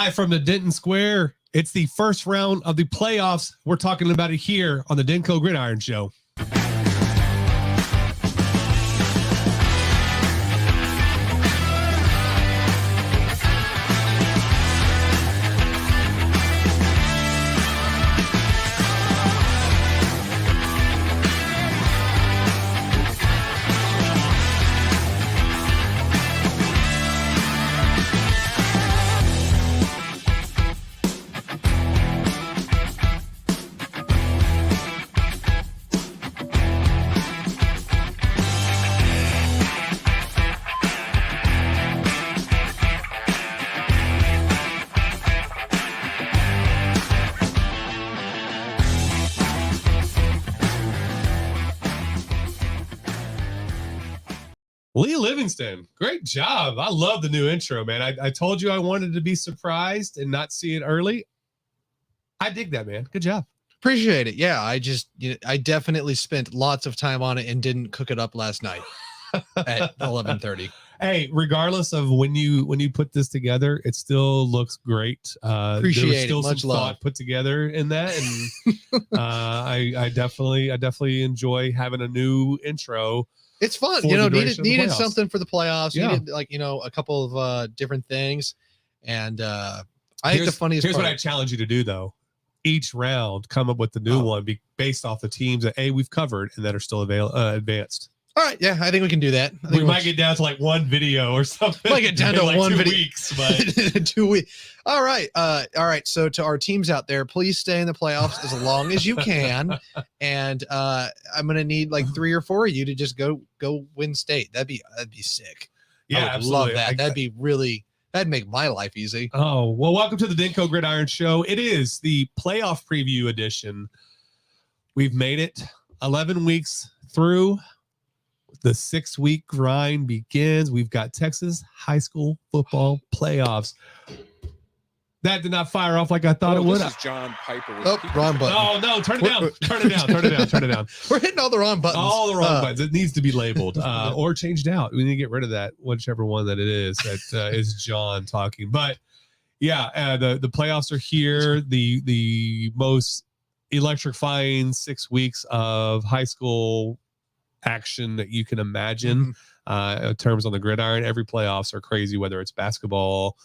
Live from the Denton Square, it's the first round of the playoffs. We're talking about it here on the DenCo Gridiron Show. Lee Livingston, great job. I love the new intro, man. I told you I wanted to be surprised and not see it early. I dig that, man. Good job. Appreciate it. Yeah, I definitely spent lots of time on it and didn't cook it up last night at 11:30. Hey, regardless of when you put this together, it still looks great. Appreciate it. Much love put together in that, and I definitely enjoy having a new intro. It's fun, needed something for the playoffs. Yeah. Needed a couple of different things. And I think the funniest here's what I challenge you to do though. Each round, come up with the new one based off the teams that we've covered and that are still advanced. All right, yeah, I think we can do that. We might get down to like one video or something. Might get down to like one 2 video. weeks, but 2 weeks. All right. So to our teams out there, please stay in the playoffs as long as you can. And I'm gonna need like 3 or 4 of you to just go win state. That'd be sick. Yeah, I would love that. That'd make my life easy. Oh, well, welcome to the DenCo Gridiron Show. It is the playoff preview edition. We've made it 11 weeks through. The 6-week grind begins. We've got Texas high school football playoffs. That did not fire off like I thought it would. This is John Piper. Wrong button. Oh, no, turn it down. Turn it down. We're hitting all the wrong buttons. All the wrong buttons. It needs to be labeled or changed out. We need to get rid of that, whichever one that it is. That is John talking. But yeah, the playoffs are here. The most electrifying 6 weeks of high school action that you can imagine. In terms on the gridiron, every playoffs are crazy, whether it's basketball,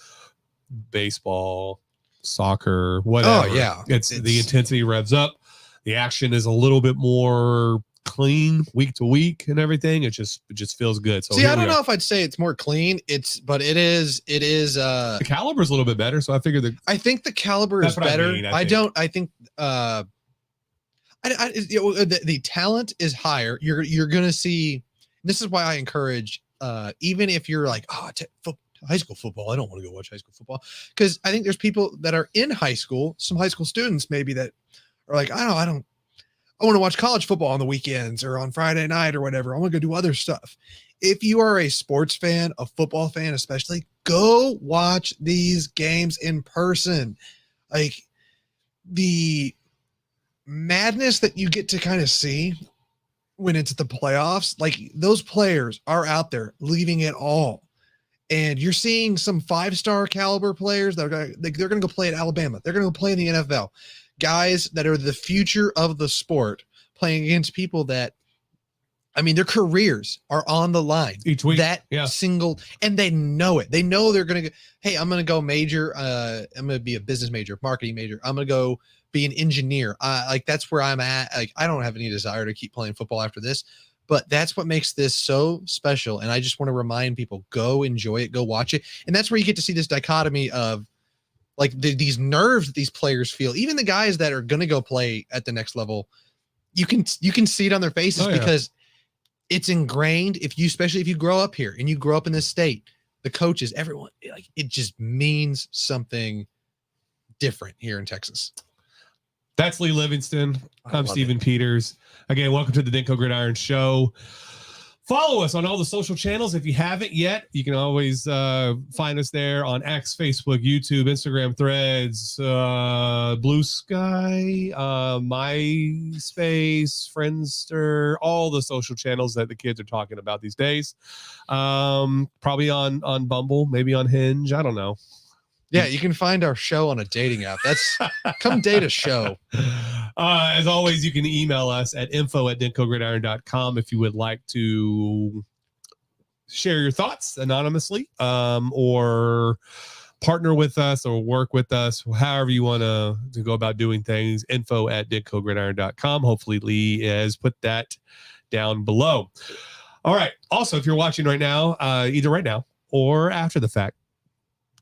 baseball, soccer, whatever. Oh yeah, it's the intensity revs up. The action is a little bit more clean week to week and everything. It just feels good. So see, I don't know if I'd say it's more clean. But it is the caliber is a little bit better. So I figured I think the caliber is better. I think the talent is higher. You're gonna see. This is why I encourage, even if you're like, high school football, I don't want to go watch high school football, because I think there's people that are in high school, some high school students maybe, that are like, I want to watch college football on the weekends or on Friday night or whatever. I want to go do other stuff. If you are a sports fan, a football fan especially, go watch these games in person. Like the madness that you get to kind of see when it's the playoffs, like those players are out there leaving it all, and you're seeing some 5-star caliber players that are they're going to go play at Alabama. They're going to go play in the NFL. Guys that are the future of the sport playing against people that, I mean, their careers are on the line each week. And they know it. They know they're going to go, hey, I'm going to go major. I'm going to be a business major, marketing major. I'm going to go be an engineer. Like that's where I'm at. Like I don't have any desire to keep playing football after this, but that's what makes this so special. And I just want to remind people, go enjoy it, go watch it. And that's where you get to see this dichotomy of like these nerves that these players feel. Even the guys that are going to go play at the next level, you can see it on their faces because it's ingrained. Especially if you grow up here and you grow up in this state, the coaches, everyone, like it just means something different here in Texas. That's Lee Livingston. I'm Stephen Peters. Again, welcome to the DenCo Gridiron Show. Follow us on all the social channels. If you haven't yet, you can always find us there on X, Facebook, YouTube, Instagram, Threads, Blue Sky, MySpace, Friendster, all the social channels that the kids are talking about these days. Probably on Bumble, maybe on Hinge. I don't know. Yeah, you can find our show on a dating app. That's come date a show. As always, you can email us at info@DenCoGridiron.com if you would like to share your thoughts anonymously, or partner with us or work with us, however you want to go about doing things. info@DenCoGridiron.com. Hopefully Lee has put that down below. All right. Also, if you're watching right now, either right now or after the fact,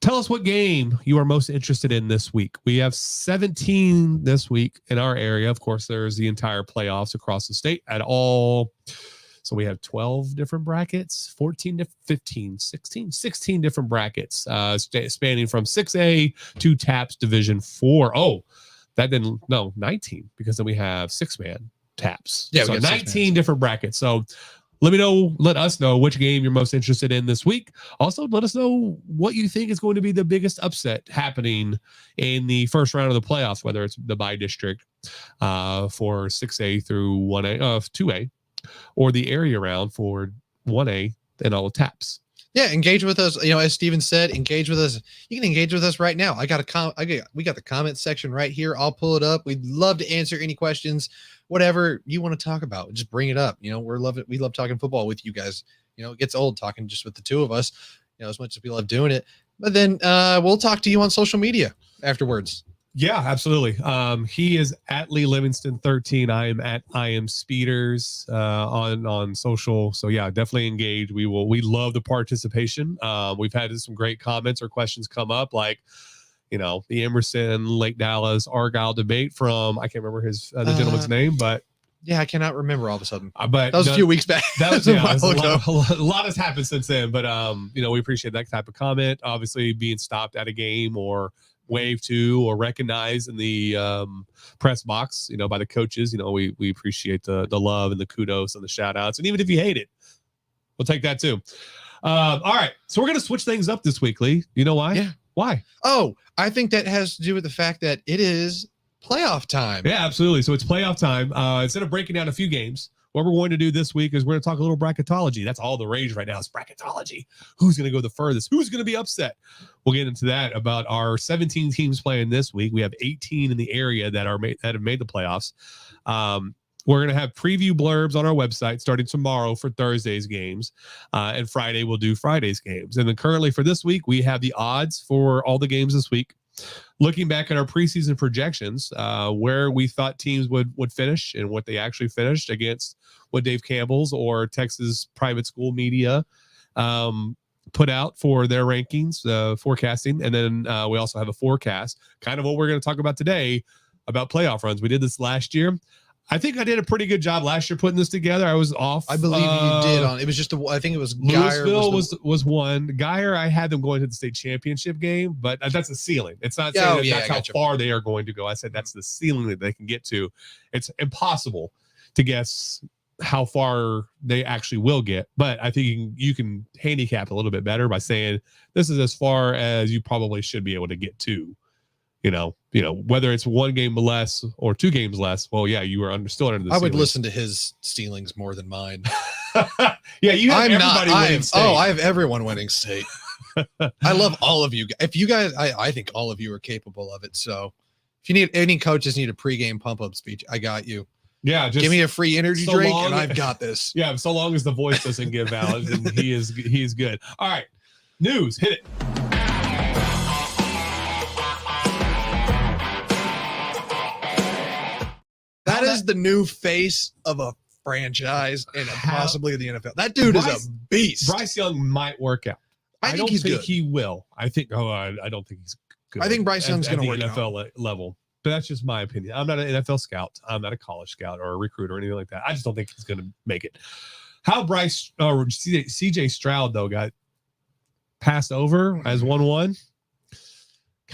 tell us what game you are most interested in this week. We have 17 this week in our area. Of course, there's the entire playoffs across the state at all. So we have 12 different brackets, 14 to 15, 16 different brackets, spanning from 6A to TAPS Division 4. Oh, that didn't, no, 19, because then we have 6-man TAPS. Yeah, so 19 different brackets. So let us know which game you're most interested in this week. Also, let us know what you think is going to be the biggest upset happening in the first round of the playoffs, whether it's the by district for 6A through 1A, 2A, or the area round for 1A and all the TAPS. Yeah, engage with us. You know, as Steven said, engage with us. You can engage with us right now. We got the comment section right here. I'll pull it up. We'd love to answer any questions, whatever you want to talk about. Just bring it up. You know, we love talking football with you guys. You know, it gets old talking just with the two of us, you know, as much as we love doing it. But then we'll talk to you on social media afterwards. Yeah, absolutely. He is at Lee Livingston 13. I am at I am Speeders on social. So yeah, definitely engage. We love the participation. We've had some great comments or questions come up, like, you know, the Emerson, Lake Dallas, Argyle debate from, I can't remember the gentleman's name, but yeah, I cannot remember all of a sudden. But that was a few weeks back. That was, yeah, a lot has happened since then. But you know, we appreciate that type of comment. Obviously, being stopped at a game or waved to or recognized in the press box, you know, by the coaches. You know, we appreciate the love and the kudos and the shout outs. And even if you hate it, we'll take that too. All right. So we're going to switch things up this week, Lee. You know why? Yeah. Why? Oh, I think that has to do with the fact that it is playoff time. Yeah, absolutely. So it's playoff time. Instead of breaking down a few games, what we're going to do this week is we're going to talk a little bracketology. That's all the rage right now is bracketology. Who's going to go the furthest? Who's going to be upset? We'll get into that about our 17 teams playing this week. We have 18 in the area that have made the playoffs. We're going to have preview blurbs on our website starting tomorrow for Thursday's games. And Friday, we'll do Friday's games. And then currently for this week, we have the odds for all the games this week. Looking back at our preseason projections, where we thought teams would finish and what they actually finished against what Dave Campbell's or Texas private school media put out for their rankings, forecasting. And then we also have a forecast, kind of what we're going to talk about today about playoff runs. We did this last year. I think I did a pretty good job last year putting this together. I was off. I believe you did. It was just I think it was Louisville was one. Geyer, I had them going to the state championship game, but that's a ceiling. It's not saying that's how far they are going to go. I said that's the ceiling that they can get to. It's impossible to guess how far they actually will get, but I think you can handicap a little bit better by saying this is as far as you probably should be able to get to. You know, whether it's one game less or two games less. Well, yeah, you are still under the I would listen to his ceilings more than mine. Yeah, you have everybody winning state. Oh, I have everyone winning state. I love all of you. If you guys, I think all of you are capable of it. So if you need any coaches need a pregame pump up speech, I got you. Yeah, just give me a free energy drink and I've got this. Yeah, so long as the voice doesn't give out, then he is good. All right, news, hit it. That is the new face of a franchise and possibly the NFL. That dude is a beast. Bryce Young might work out. I don't think he will. I think. I don't think he's good. I think Bryce Young's going to work NFL level. But that's just my opinion. I'm not an NFL scout. I'm not a college scout or a recruiter or anything like that. I just don't think he's going to make it. How Bryce or CJ Stroud though got passed over as 1-1.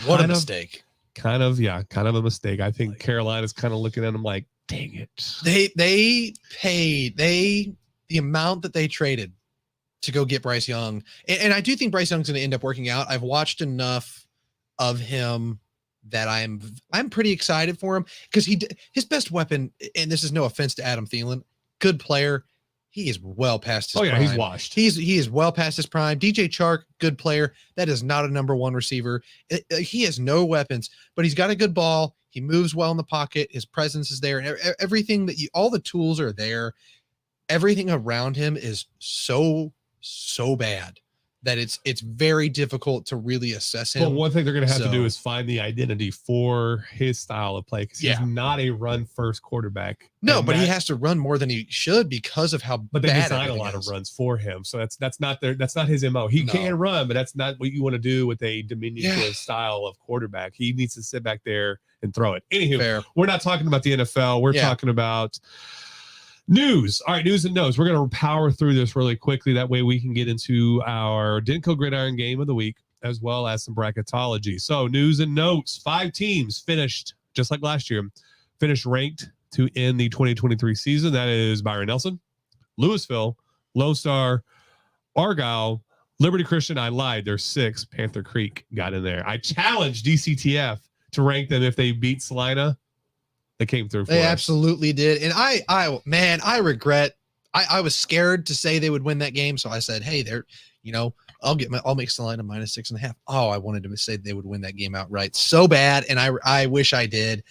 What a mistake. Kind of a mistake. I think Carolina's kind of looking at him like, dang it. They paid the amount that they traded to go get Bryce Young. And I do think Bryce Young's going to end up working out. I've watched enough of him that I'm pretty excited for him because his best weapon, and this is no offense to Adam Thielen, good player. he is well past his Oh yeah, prime. he's washed. He is well past his prime. DJ Chark, good player. That is not a number one receiver. He has no weapons, but he's got a good ball. He moves well in the pocket. His presence is there, and everything all the tools are there. Everything around him is so bad that it's very difficult to really assess him. Well, one thing they're going to have to do is find the identity for his style of play, because he's not a run-first quarterback. No, but he has to run more than he should because of how but they bad design a lot of runs for him. So that's not his MO. He can run, but that's not what you want to do with a diminutive style of quarterback. He needs to sit back there and throw it. Anywho, we're not talking about the NFL. We're talking about news. All right, news and notes. We're going to power through this really quickly. That way we can get into our DenCo Gridiron game of the week, as well as some bracketology. So news and notes. 5 teams finished, just like last year, finished ranked to end the 2023 season. That is Byron Nelson, Louisville, Lone Star, Argyle, Liberty Christian. I lied. There's 6. Panther Creek got in there. I challenged DCTF to rank them if they beat Salina. They came through. They absolutely did. And I regret, I was scared to say they would win that game. So I said, hey, I'll make Salina -6.5. Oh, I wanted to say they would win that game outright so bad. And I wish I did.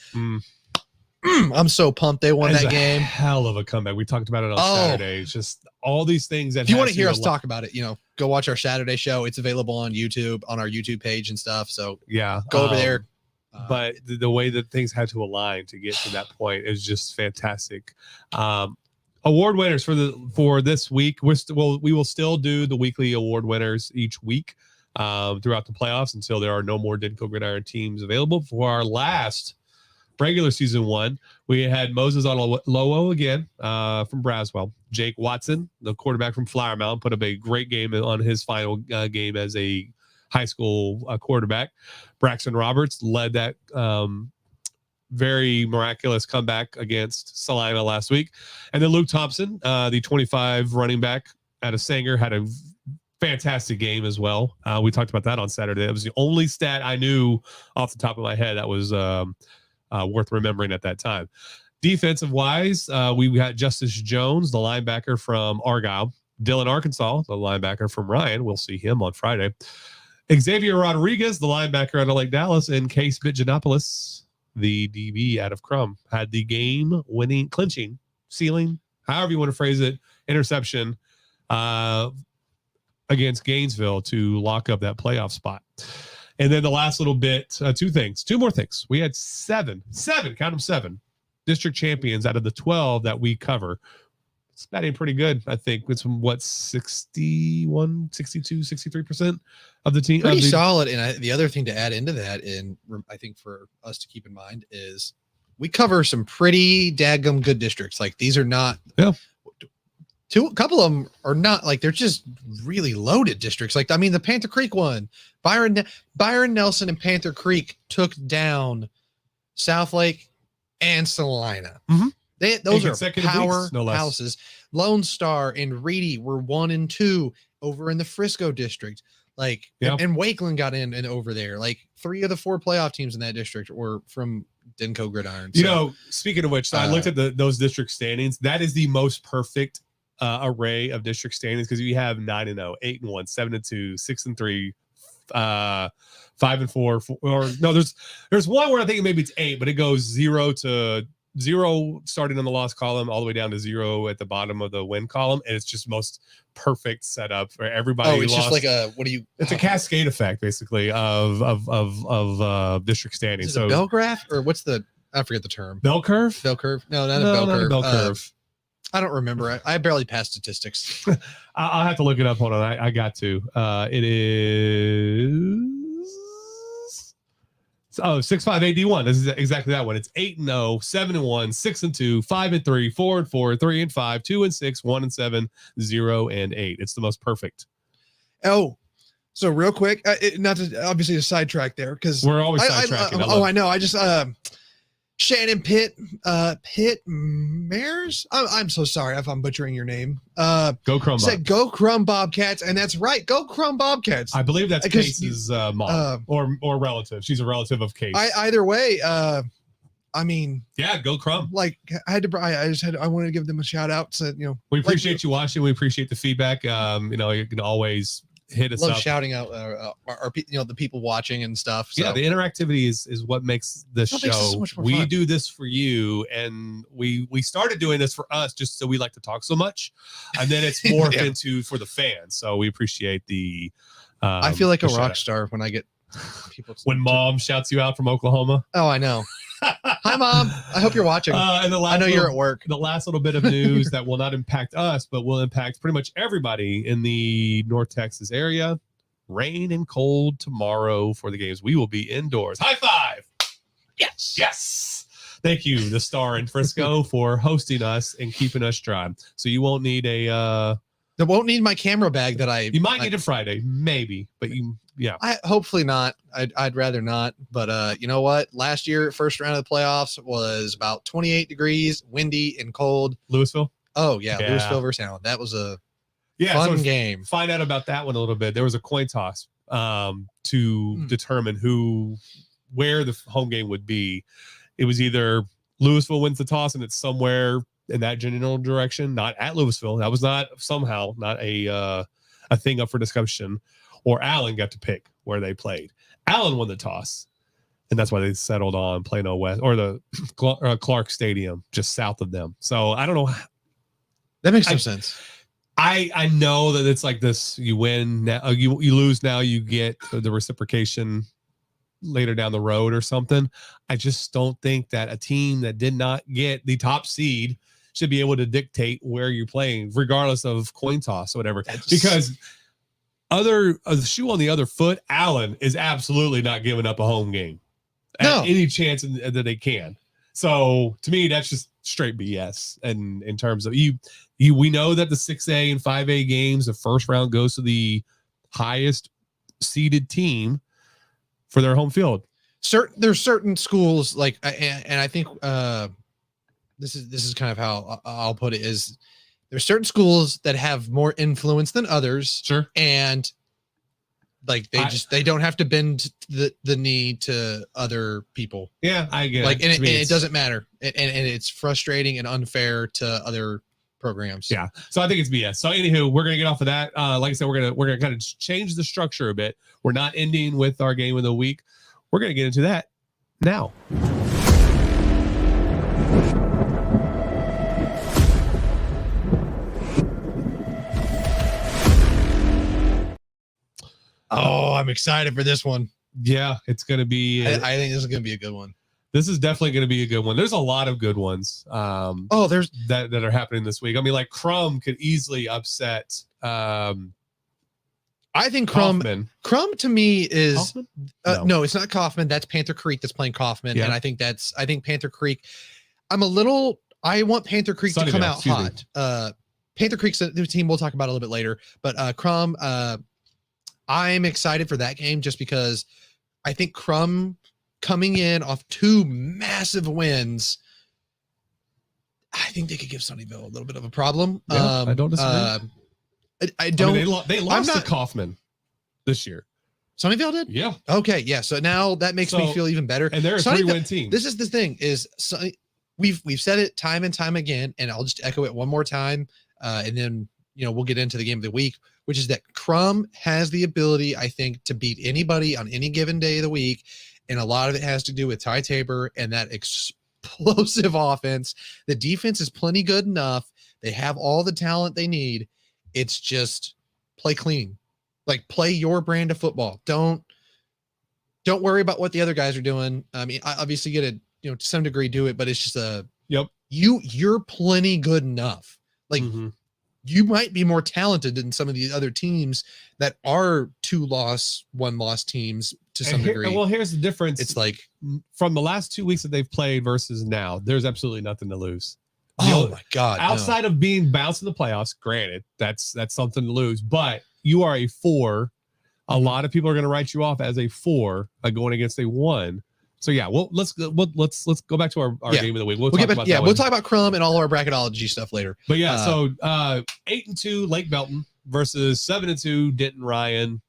I'm so pumped they won that game. Hell of a comeback. We talked about it on Saturday. It's just all these things that if you want to hear us talk about it, go watch our Saturday show. It's available on YouTube, on our YouTube page and stuff. So go over there. But the way that things had to align to get to that point is just fantastic. Award winners for this week. We will still do the weekly award winners each week throughout the playoffs until there are no more DenCo Gridiron teams available. For our last regular season one, we had Moses Onalowo again from Braswell. Jake Watson, the quarterback from Flower Mound, put up a great game on his final game as a high school quarterback. Braxton Roberts led that very miraculous comeback against Salina last week. And then Luke Thompson, the 25 running back out of Sanger, had a fantastic game as well. We talked about that on Saturday. It was the only stat I knew off the top of my head that was worth remembering at that time. Defensive wise, we got Justice Jones, the linebacker from Argyle. Dylan Arkansas, the linebacker from Ryan. We'll see him on Friday. Xavier Rodriguez, the linebacker out of Lake Dallas, and Case Bitjanopoulos, the DB out of Crum, had the game-winning, clinching, sealing, however you want to phrase it, interception against Gainesville to lock up that playoff spot. And then the last little bit, two more things. We had seven, count them 7, district champions out of the 12 that we cover. It's batting pretty good. I think it's from 61, 62, 63% of the team. Pretty solid. And the other thing to add into that, and I think for us to keep in mind, is we cover some pretty daggum good districts. Like these are not, a couple of them are not like, they're just really loaded districts. Like, I mean, the Panther Creek one, Byron Nelson and Panther Creek took down South Lake and Salina. Mm-hmm. Those are power houses. Lone Star and Reedy were 1 and 2 over in the Frisco district. Like, and Wakeland got in and over there. Like 3 of the 4 playoff teams in that district were from DenCo Gridiron. Speaking of which, I looked at those district standings. That is the most perfect array of district standings, because you have 9-0, 8-1, 7-2, 6-3, 5-4. Or no, there's one where I think maybe it's 8, but it goes 0 to 0 starting in the loss column all the way down to 0 at the bottom of the win column, and it's just most perfect setup for everybody. Oh, it's just like it's a cascade effect basically of district standing. Is it a bell graph, or I forget the term. Bell curve? No, not a bell curve. I don't remember. I barely passed statistics. I'll have to look it up. Hold on. I got to. It is 6-5-8-D1. This is exactly that one. It's 8-0, 7-1, 6-2, 5-3, 4-4, 3-5, 2-6, 1-7, 0-8. It's the most perfect. Oh, so real quick, not to obviously a sidetrack there, because we're always sidetracking. I know. I just Shannon Mares. I'm so sorry if I'm butchering your name. Go Crum. Said Go Crum Bobcats, and that's right. Go Crum Bobcats. I believe that's Case's mom or relative. She's a relative of Case. Either way, I mean, Yeah, go Crumb. like I wanted to give them a shout out. So, We appreciate you watching. We appreciate the feedback. You can always hit us love up. Shouting out the people watching and stuff. So. Yeah, the interactivity is what makes this show. Makes it so much more we fun. do this for you, and we started doing this for us just so we like to talk so much, and then it's morphed into for the fans. So we appreciate the. I feel like a rock star when I get people. When Mom shouts you out from Oklahoma. Oh, I know. Hi, Mom. I hope you're watching. And I know you're at work. The last little bit of news that will not impact us, but will impact pretty much everybody in the North Texas area. Rain and cold tomorrow for the games. We will be indoors. High five. Yes. Yes. Thank you, the Star in Frisco, for hosting us and keeping us dry. So you won't need a... I won't need my camera bag that You might need it Friday, maybe, but hopefully not. I'd rather not. But you know what? Last year, first round of the playoffs was about 28 degrees, windy and cold. Louisville. Oh yeah. Louisville versus Allen. That was a fun game. Find out about that one a little bit. There was a coin toss to determine where the home game would be. It was either Louisville wins the toss and it's somewhere in that general direction, not at Louisville. That was not a thing up for discussion. Or Allen got to pick where they played. Allen won the toss, and that's why they settled on Plano West or the Clark Stadium just south of them. So I don't know. That makes no sense. I know that it's like this: you win now, you lose now, you get the reciprocation later down the road or something. I just don't think that a team that did not get the top seed should be able to dictate where you're playing, regardless of coin toss or whatever. Because the shoe on the other foot, Allen is absolutely not giving up a home game at any chance that they can. So to me, that's just straight BS. And in terms of we know that the 6A and 5A games, the first round goes to the highest seeded team for their home field. There's certain schools like, and I think this is kind of how I'll put it is there's certain schools that have more influence than others. Sure. And like they don't have to bend the knee to other people. Yeah, I get like, it. And it doesn't matter. And it's frustrating and unfair to other programs. Yeah. So I think it's BS. So anywho, we're going to get off of that. Like I said, we're going to kind of change the structure a bit. We're not ending with our game of the week. We're going to get into that now. Oh, I'm excited for this one. Yeah, it's going to be. I think this is going to be a good one. This is definitely going to be a good one. There's a lot of good ones. There's that are happening this week. I mean, like Crumb could easily upset. I think Crumb to me is no, it's not Kaufman. That's Panther Creek that's playing Kaufman, and I think Panther Creek. I want Panther Creek to come out hot. Panther Creek's the team we'll talk about a little bit later, but Crumb. I'm excited for that game just because I think Crumb coming in off 2 massive wins, I think they could give Sunnyvale a little bit of a problem. Yeah, I don't disagree. I don't. I mean, they lost to Kaufman this year. Sunnyvale did? Yeah. Okay. Yeah. So now that makes me feel even better. And they're a 3-win team. This is the thing is we've said it time and time again, and I'll just echo it one more time. And then, we'll get into the game of the week, which is that Crumb has the ability, I think, to beat anybody on any given day of the week. And a lot of it has to do with Ty Tabor and that explosive offense. The defense is plenty good enough. They have all the talent they need. It's just play clean, like play your brand of football. Don't worry about what the other guys are doing. I mean, obviously you got to some degree do it, but it's just you're plenty good enough. Like you might be more talented than some of the other teams that are 2-loss, 1-loss teams to some degree. Well, here's the difference. It's like from the last 2 weeks that they've played versus now, there's absolutely nothing to lose. Oh my God. Outside of being bounced in the playoffs, granted, that's something to lose, but you are a 4. A lot of people are going to write you off as a 4 going against a 1. So yeah, well, let's go back to our game of the week. We'll talk about Crumb and all our bracketology stuff later. But yeah, so 8-2 Lake Belton versus 7-2 Denton Ryan.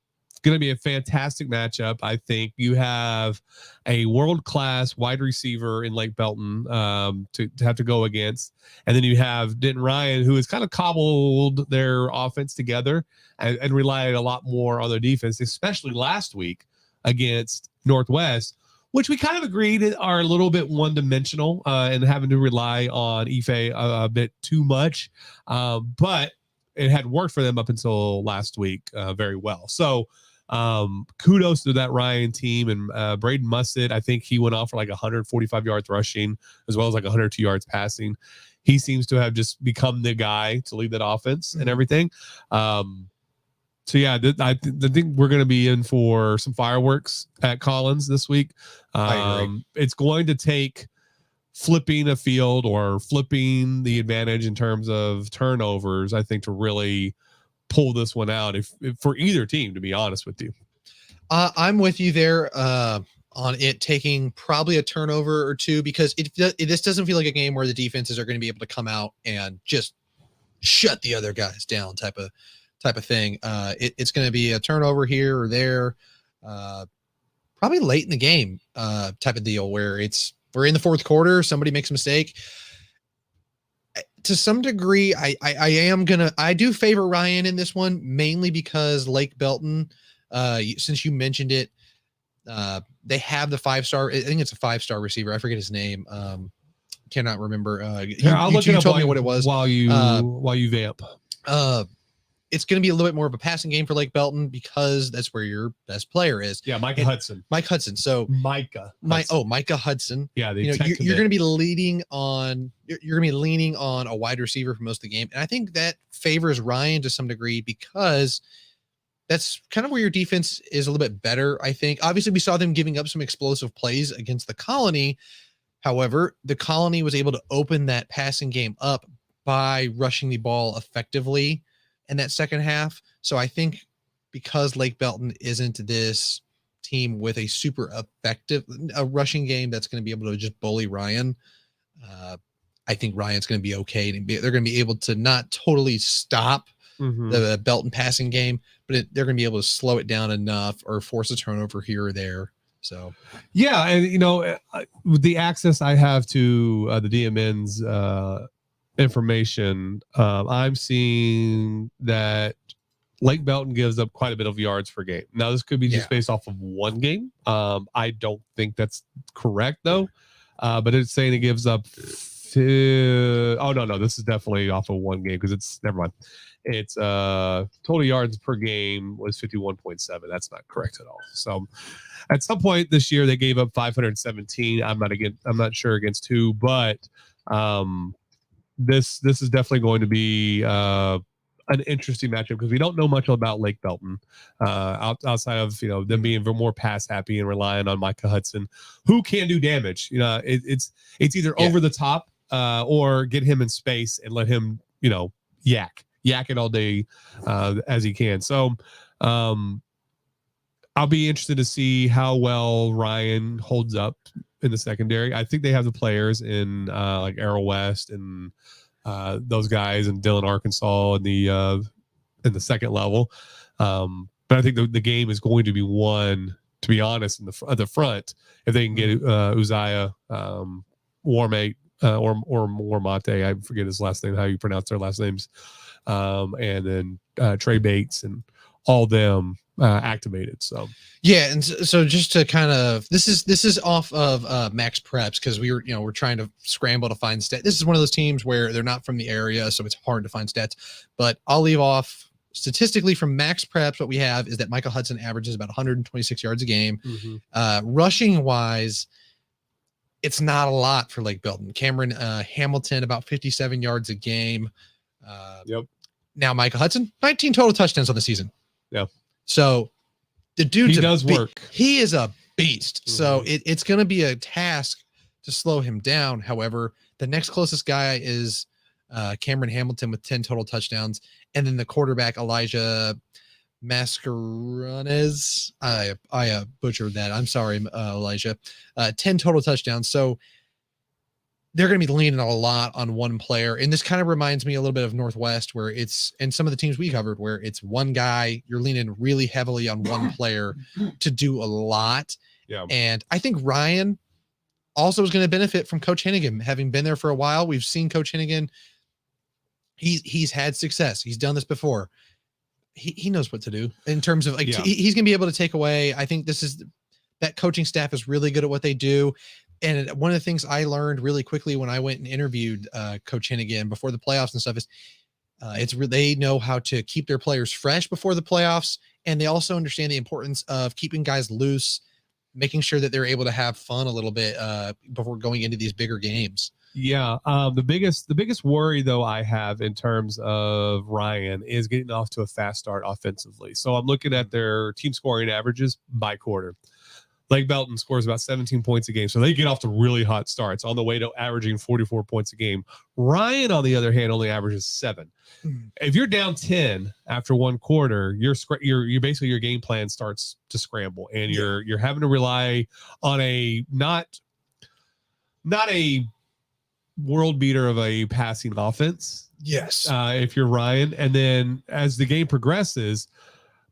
going to be a fantastic matchup. I think you have a world-class wide receiver in Lake Belton to have to go against. And then you have Denton Ryan, who has kind of cobbled their offense together and relied a lot more on their defense, especially last week against Northwest, which we kind of agreed are a little bit one-dimensional and having to rely on Ife a bit too much. But it had worked for them up until last week very well. So kudos to that Ryan team. And Braden Musset, I think he went off for like 145 yards rushing as well as like 102 yards passing. He seems to have just become the guy to lead that offense and everything. So yeah, I think we're going to be in for some fireworks at Collins this week. It's going to take flipping a field or flipping the advantage in terms of turnovers, I think, to really pull this one out if for either team, to be honest with you. I'm with you there on it taking probably a turnover or two, because this doesn't feel like a game where the defenses are going to be able to come out and just shut the other guys down type of thing. It's going to be a turnover here or there, probably late in the game type of deal where we're in the fourth quarter, somebody makes a mistake. To some degree, I do favor Ryan in this one, mainly because Lake Belton, since you mentioned it, they have the 5-star. I think it's a 5-star receiver. I forget his name. Cannot remember. You told me what it was while you vamp. It's going to be a little bit more of a passing game for Lake Belton because that's where your best player is. Yeah, Micah Hudson. So Micah Hudson. Yeah, you're going to be leaning on a wide receiver for most of the game, and I think that favors Ryan to some degree because that's kind of where your defense is a little bit better. I think obviously we saw them giving up some explosive plays against the Colony. However, the Colony was able to open that passing game up by rushing the ball effectively in that second half. So I think because Lake Belton isn't this team with a super effective rushing game that's going to be able to just bully Ryan, I think Ryan's going to be okay. They're going to be able to not totally stop the Belton passing game, but they're going to be able to slow it down enough or force a turnover here or there. So, yeah. And, with the access I have to the DMN's information, I'm seeing that Lake Belton gives up quite a bit of yards per game. Now, this could be just based off of one game. I don't think that's correct, though. But it's saying it gives up. No, this is definitely off of one game because never mind. It's total yards per game was 51.7. That's not correct at all. So at some point this year, they gave up 517. I'm not sure against who, but this is definitely going to be an interesting matchup because we don't know much about Lake Belton outside of them being more pass happy and relying on Micah Hudson, who can do damage. It's either over the top or get him in space and let him yak it all day as he can. So I'll be interested to see how well Ryan holds up in the secondary. I think they have the players in like Arrow West and those guys and Dillon, Arkansas in the second level. But I think the game is going to be won, to be honest, at the front if they can get Uzziah Warmate or Warmate. I forget his last name, how you pronounce their last names. And then Trey Bates and all them activated. So yeah, and so just to kind of this is off of Max Preps because we're trying to scramble to find stats. This is one of those teams where they're not from the area, so it's hard to find stats. But I'll leave off statistically from Max Preps. What we have is that Michael Hudson averages about 126 yards a game. Rushing wise, it's not a lot for Lake Belton. Cameron Hamilton about 57 yards a game. Now Michael Hudson 19 total touchdowns on the season. Yeah. So the dude does work. He is a beast. So it's going to be a task to slow him down. However, the next closest guy is Cameron Hamilton with 10 total touchdowns. And then the quarterback, Elijah Mascarones. I butchered that. I'm sorry, Elijah. 10 total touchdowns. So they're going to be leaning a lot on one player. And this kind of reminds me a little bit of Northwest, where it's, and some of the teams we covered, where it's one guy, you're leaning really heavily on one player to do a lot. Yeah. And I think Ryan also is going to benefit from Coach Hennigan having been there for a while. We've seen Coach Hennigan. He's had success. He's done this before. He knows what to do in terms of like, he's going to be able to take away. I think that coaching staff is really good at what they do. And one of the things I learned really quickly when I went and interviewed Coach Hennigan before the playoffs and stuff is they know how to keep their players fresh before the playoffs. And they also understand the importance of keeping guys loose, making sure that they're able to have fun a little bit before going into these bigger games. Yeah. The biggest worry though I have in terms of Ryan is getting off to a fast start offensively. So I'm looking at their team scoring averages by quarter. Lake Belton scores about 17 points a game. So they get off to really hot starts on the way to averaging 44 points a game. Ryan, on the other hand, only averages 7. If you're down 10 after one quarter, you're basically your game plan starts to scramble, and you're having to rely on a not a world beater of a passing offense. Yes. If you're Ryan, and then as the game progresses,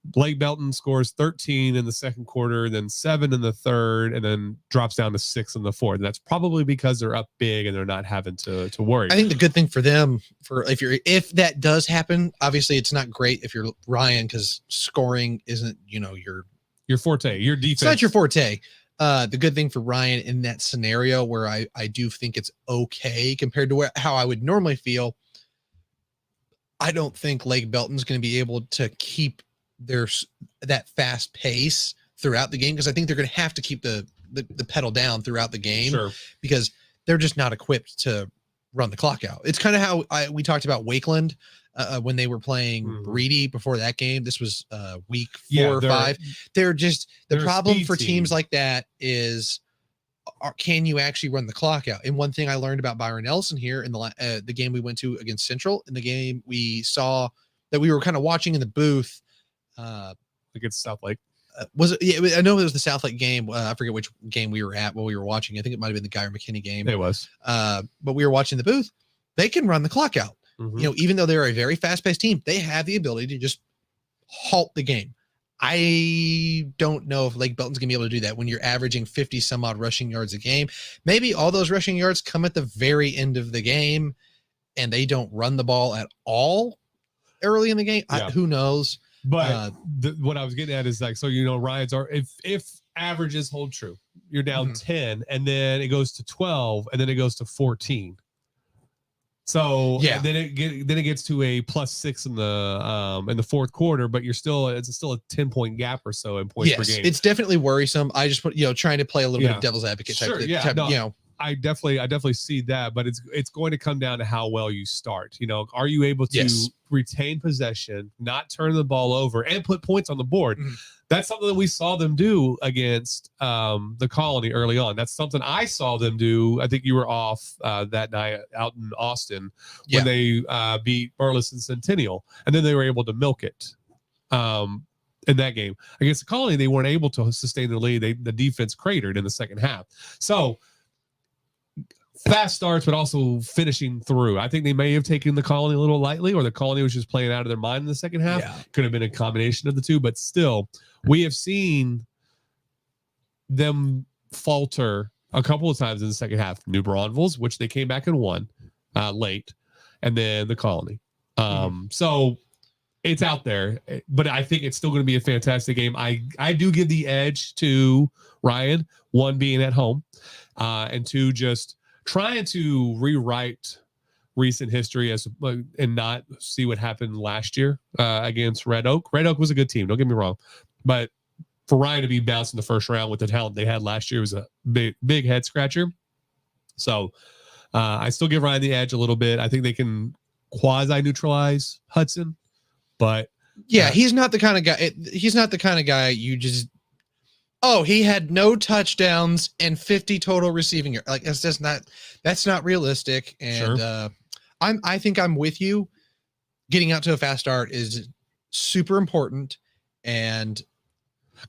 Blake Belton scores 13 in the second quarter, then 7 in the third, and then drops down to 6 in the fourth. And that's probably because they're up big and they're not having to worry. I think the good thing for them, if that does happen, obviously it's not great if you're Ryan, because scoring isn't your forte, your defense. It's not your forte. The good thing for Ryan in that scenario, where I do think it's okay compared to how I would normally feel, I don't think Lake Belton's going to be able to keep that fast pace throughout the game, because I think they're going to have to keep the pedal down throughout the game, because they're just not equipped to run the clock out. It's kind of how we talked about Wakeland when they were playing Reedy before that game. This was week 4 or 5. They're the problem for teams like that is, can you actually run the clock out? And one thing I learned about Byron Ellison here in the game we went to against Central, in the game we saw that we were kind of watching in the booth, against South Lake. Was it? Yeah, I know it was the South Lake game. I forget which game we were at while we were watching. I think it might have been the Geyer McKinney game. It was. But we were watching the booth. They can run the clock out. Even though they're a very fast-paced team, they have the ability to just halt the game. I don't know if Lake Belton's gonna be able to do that when you're averaging 50 some odd rushing yards a game. Maybe all those rushing yards come at the very end of the game, and they don't run the ball at all early in the game. Who knows? But what I was getting at is like, so Ryan's are, if averages hold true, you're down 10, and then it goes to 12, and then it goes to 14. So then it gets to a +6 in the fourth quarter, but it's still a 10-point gap or so in points per game. It's definitely worrisome. I just put trying to play a little bit of devil's advocate type. I definitely see that, but it's going to come down to how well you start. Are you able to retain possession, not turn the ball over, and put points on the board? That's something that we saw them do against the Colony early on. That's something I saw them do. I think you were off that night out in Austin when they beat Burleson Centennial, and then they were able to milk it. In that game against the Colony, they weren't able to sustain the lead. The defense cratered in the second half. So fast starts, but also finishing through. I think they may have taken the Colony a little lightly, or the Colony was just playing out of their mind in the second half. Could have been a combination of the two, but still, we have seen them falter a couple of times in the second half. New Braunfels, which they came back and won late, and then the Colony. So it's out there, but I think it's still going to be a fantastic game. I do give the edge to Ryan, 1 being at home, and 2 just trying to rewrite recent history and not see what happened last year against Red Oak. Red Oak was a good team, don't get me wrong, but for Ryan to be bounced in the first round with the talent they had last year was a big head scratcher. So I still give Ryan the edge a little bit. I think they can quasi neutralize Hudson, but he's not the kind of guy. He's not the kind of guy you just. Oh, he had no touchdowns and 50 total receiving yards. Like that's not realistic. And I think I'm with you. Getting out to a fast start is super important. And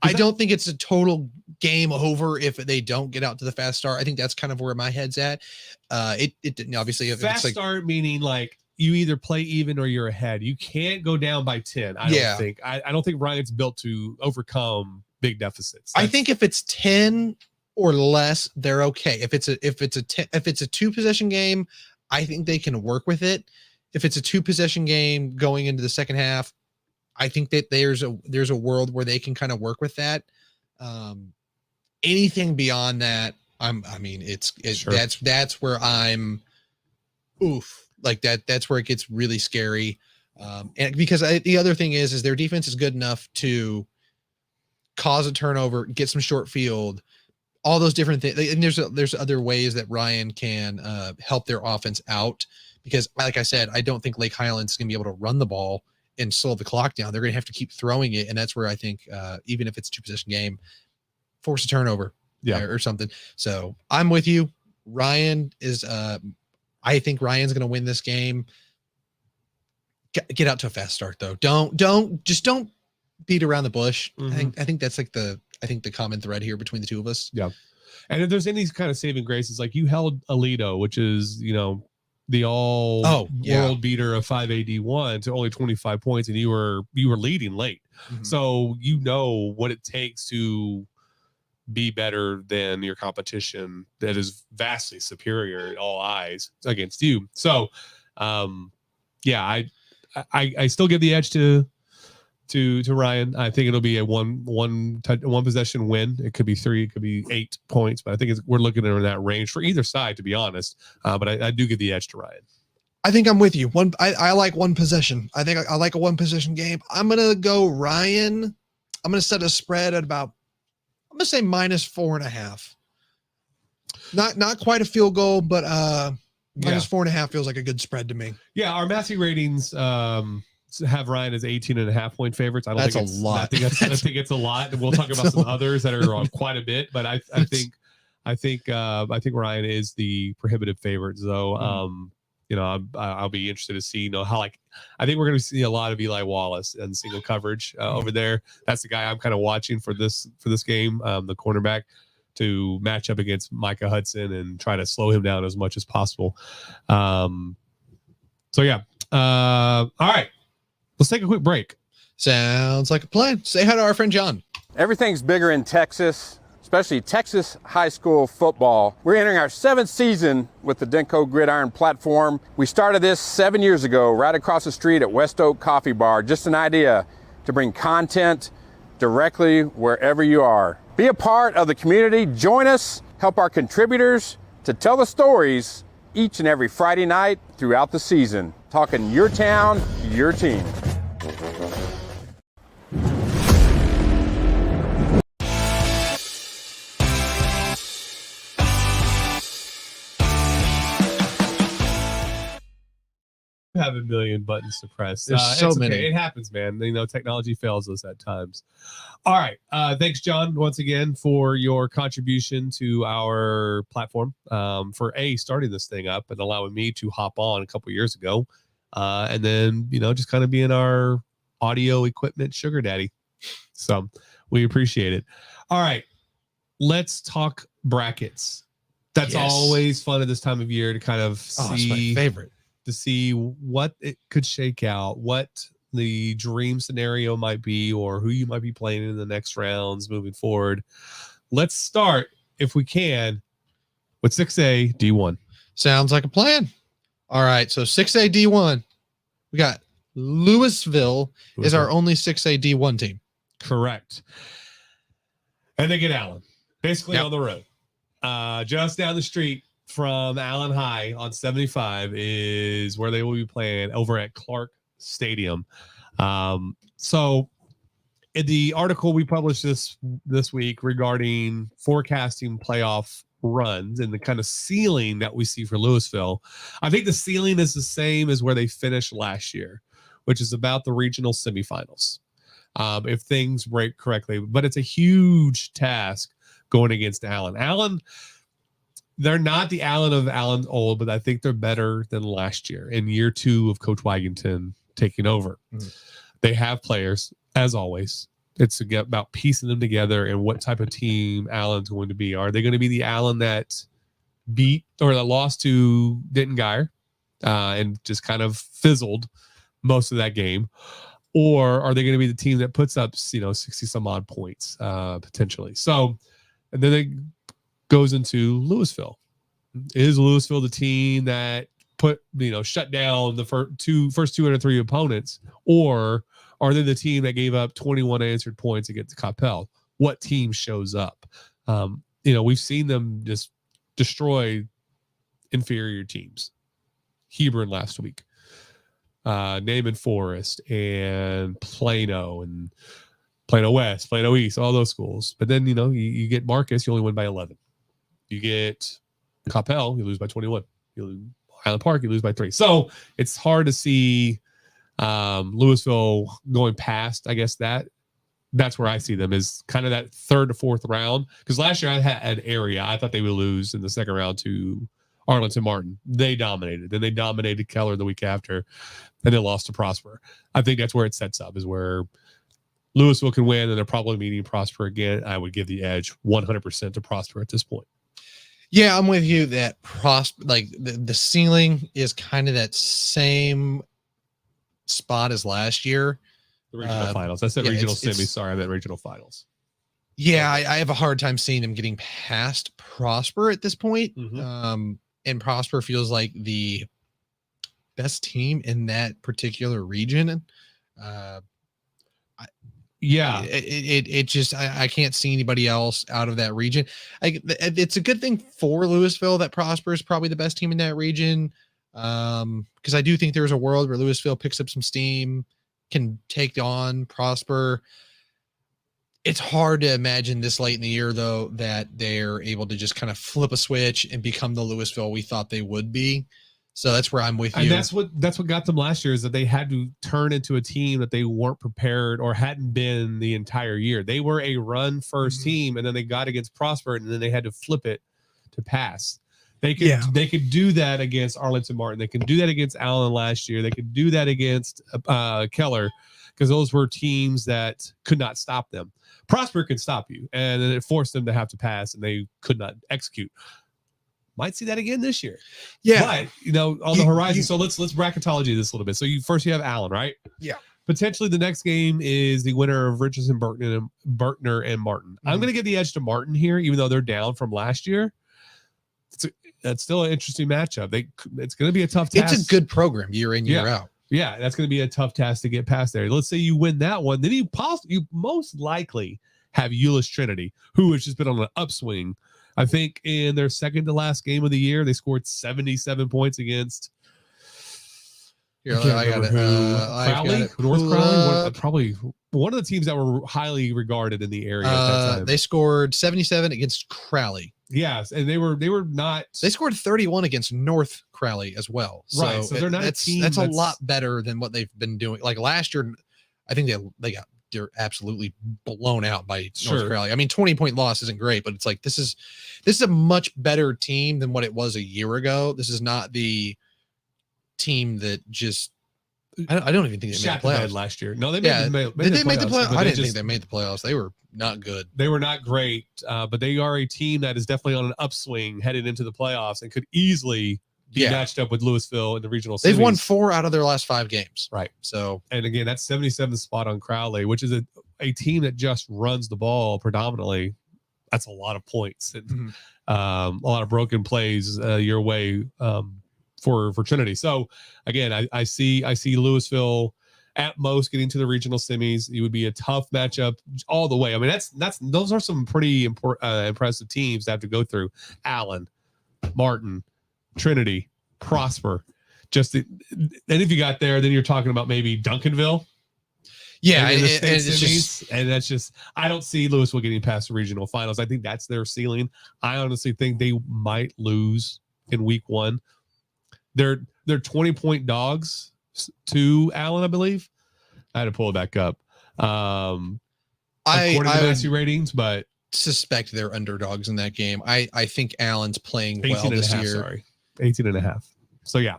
I don't think it's a total game over if they don't get out to the fast start. I think that's kind of where my head's at. It didn't obviously if fast it's start meaning like you either play even or you're ahead. You can't go down by 10. I don't think. I don't think Ryan's built to overcome big deficits. I think if it's 10 or less, they're okay. If it's a 2 possession game, I think they can work with it. If it's a 2 possession game going into the second half, I think that there's a world where they can kind of work with that. Anything beyond that, Sure. that's where I'm oof, like that's where it gets really scary. And because the other thing is their defense is good enough to cause a turnover, get some short field, all those different things. And there's other ways that Ryan can help their offense out, because like I said, I don't think Lake Highlands is going to be able to run the ball and slow the clock down. They're going to have to keep throwing it. And that's where I think even if it's a 2 possession game, force a turnover or something. So I'm with you. Ryan is I think Ryan's going to win this game. Get out to a fast start though. Don't beat around the bush. Mm-hmm. I think that's like the common thread here between the two of us. Yeah. And if there's any kind of saving graces, like you held Alito, which is, the world beater of 5AD1 to only 25 points, and you were leading late. Mm-hmm. So what it takes to be better than your competition that is vastly superior in all eyes against you. So I still give the edge to Ryan. I think it'll be a one possession win. It could be 3, it could be 8 points, but I think we're looking at that range for either side, to be honest. But I do give the edge to Ryan. I think I'm with you. I like 1 possession. I think I like a 1 possession game. I'm gonna go Ryan. I'm gonna set a spread at about, I'm gonna say -4.5. Not quite a field goal, but -4.5 feels like a good spread to me. Yeah, our Massey ratings have Ryan as 18.5 point favorites. I don't think it's a lot. I think it's a lot. And we'll talk about some others that are on quite a bit, but I think Ryan is the prohibitive favorite. So I'll be interested to see how I think we're going to see a lot of Eli Wallace and single coverage over there. That's the guy I'm kind of watching for this game, the cornerback, to match up against Micah Hudson and try to slow him down as much as possible. All right. Let's take a quick break. Sounds like a plan. Say hi to our friend John. Everything's bigger in Texas, especially Texas high school football. We're entering our 7th season with the DenCo Gridiron platform. We started this 7 years ago, right across the street at West Oak Coffee Bar. Just an idea to bring content directly wherever you are. Be a part of the community. Join us. Help our contributors to tell the stories each and every Friday night throughout the season. Talking your town, your team. Have a million buttons to press. There's so many. Okay. It happens, man. Technology fails us at times. All right. Thanks, John, once again for your contribution to our platform, for starting this thing up and allowing me to hop on a couple years ago, and then just kind of being our audio equipment sugar daddy. So we appreciate it. All right, let's talk brackets. That's always fun at this time of year to kind of see. It's my favorite. To see what it could shake out, what the dream scenario might be, or who you might be playing in the next rounds moving forward. Let's start, if we can, with 6A D1. Sounds like a plan. All right, so 6A D1, we got Louisville is our only 6A D1 team. Correct. And they get Allen, basically on the road. Just down the street from Allen High on 75 is where they will be playing, over at Clark Stadium. So in the article we published this week regarding forecasting playoff runs and the kind of ceiling that we see for Louisville, I think the ceiling is the same as where they finished last year, which is about the regional semifinals, if things break correctly. But it's a huge task going against Allen. Allen, they're not the Allen of Allen old, but I think they're better than last year in year 2 of Coach Wigington taking over. Mm-hmm. They have players, as always. It's about piecing them together and what type of team Allen's going to be. Are they going to be the Allen that beat or that lost to Denton Geyer and just kind of fizzled most of that game? Or are they going to be the team that puts up, 60 some odd points potentially? So, and then it goes into Louisville. Is Louisville the team that shut down the first two out of three opponents, or are they the team that gave up 21 answered points against Coppell? What team shows up? We've seen them just destroy inferior teams. Hebron last week, Naaman Forest, and Plano West, Plano East, all those schools. But then you get Marcus, you only win by 11. You get Coppell, you lose by 21. You lose Highland Park, you lose by 3. So it's hard to see Louisville going past. I guess that's where I see them, is kind of that third to fourth round. Because last year I had area. I thought they would lose in the second round to Arlington Martin. They dominated. Then they dominated Keller the week after, and they lost to Prosper. I think that's where it sets up, is where Louisville can win, and they're probably meeting Prosper again. I would give the edge 100% to Prosper at this point. Yeah, I'm with you that the ceiling is kind of that same spot as last year. The regional finals. I said regional semis. Sorry, I meant regional finals. Yeah, I have a hard time seeing them getting past Prosper at this point. Mm-hmm. And Prosper feels like the best team in that particular region. It just I can't see anybody else out of that region. It's a good thing for Louisville that Prosper is probably the best team in that region, because I do think there's a world where Louisville picks up some steam, can take on Prosper. It's hard to imagine this late in the year, though, that they're able to just kind of flip a switch and become the Louisville we thought they would be. So that's where I'm with you. And that's what got them last year, is that they had to turn into a team that they weren't prepared or hadn't been the entire year. They were a run first team, and then they got against Prosper, and then they had to flip it to pass. They could do that against Arlington Martin. They can do that against Allen last year. They could do that against Keller, because those were teams that could not stop them. Prosper could stop you, and then it forced them to have to pass, and they could not execute. Might see that again this year. Yeah. But, on the horizon. So let's bracketology this a little bit. So you have Allen, right? Yeah. Potentially the next game is the winner of Richardson, Berkner, and Martin. I'm going to give the edge to Martin here, even though they're down from last year. That's still an interesting matchup. It's going to be a tough task. It's a good program year in, year out. Yeah, that's going to be a tough task to get past there. Let's say you win that one. Then you most likely have Euless Trinity, who has just been on an upswing. I think in their second to last game of the year, they scored 77 points against North Crowley. Probably one of the teams that were highly regarded in the area at that time. They scored 77 against Crowley. Yes, and they were not. They scored 31 against North Crowley as well. Right, so they're not a team that's a lot better than what they've been doing. Like last year, I think they're absolutely blown out by North Crowley. I mean, 20-point loss isn't great, but it's like this is a much better team than what it was a year ago. This is not the team that just I don't even think they made the playoffs last year. No, they made the playoffs. I didn't think they made the playoffs. They were not good. They were not great, but they are a team that is definitely on an upswing headed into the playoffs and could easily be matched up with Louisville in the regional series. They've won 4 out of their last 5 games. Right. So, and again, that's 77th spot on Crowley, which is a team that just runs the ball predominantly. That's a lot of points and a lot of broken plays your way for Trinity. So again, I see Louisville at most getting to the regional semis. It would be a tough matchup all the way. I mean, those are some pretty impressive teams to have to go through. Allen, Martin, Trinity, Prosper. And if you got there, then you're talking about maybe Duncanville. Yeah, and that's just I don't see Louisville getting past the regional finals. I think that's their ceiling. I honestly think they might lose in week 1. They're 20-point dogs to Allen, I believe. I had to pull it back up. According to Massey ratings, but suspect they're underdogs in that game. I think Allen's playing well this year. 18.5. So yeah.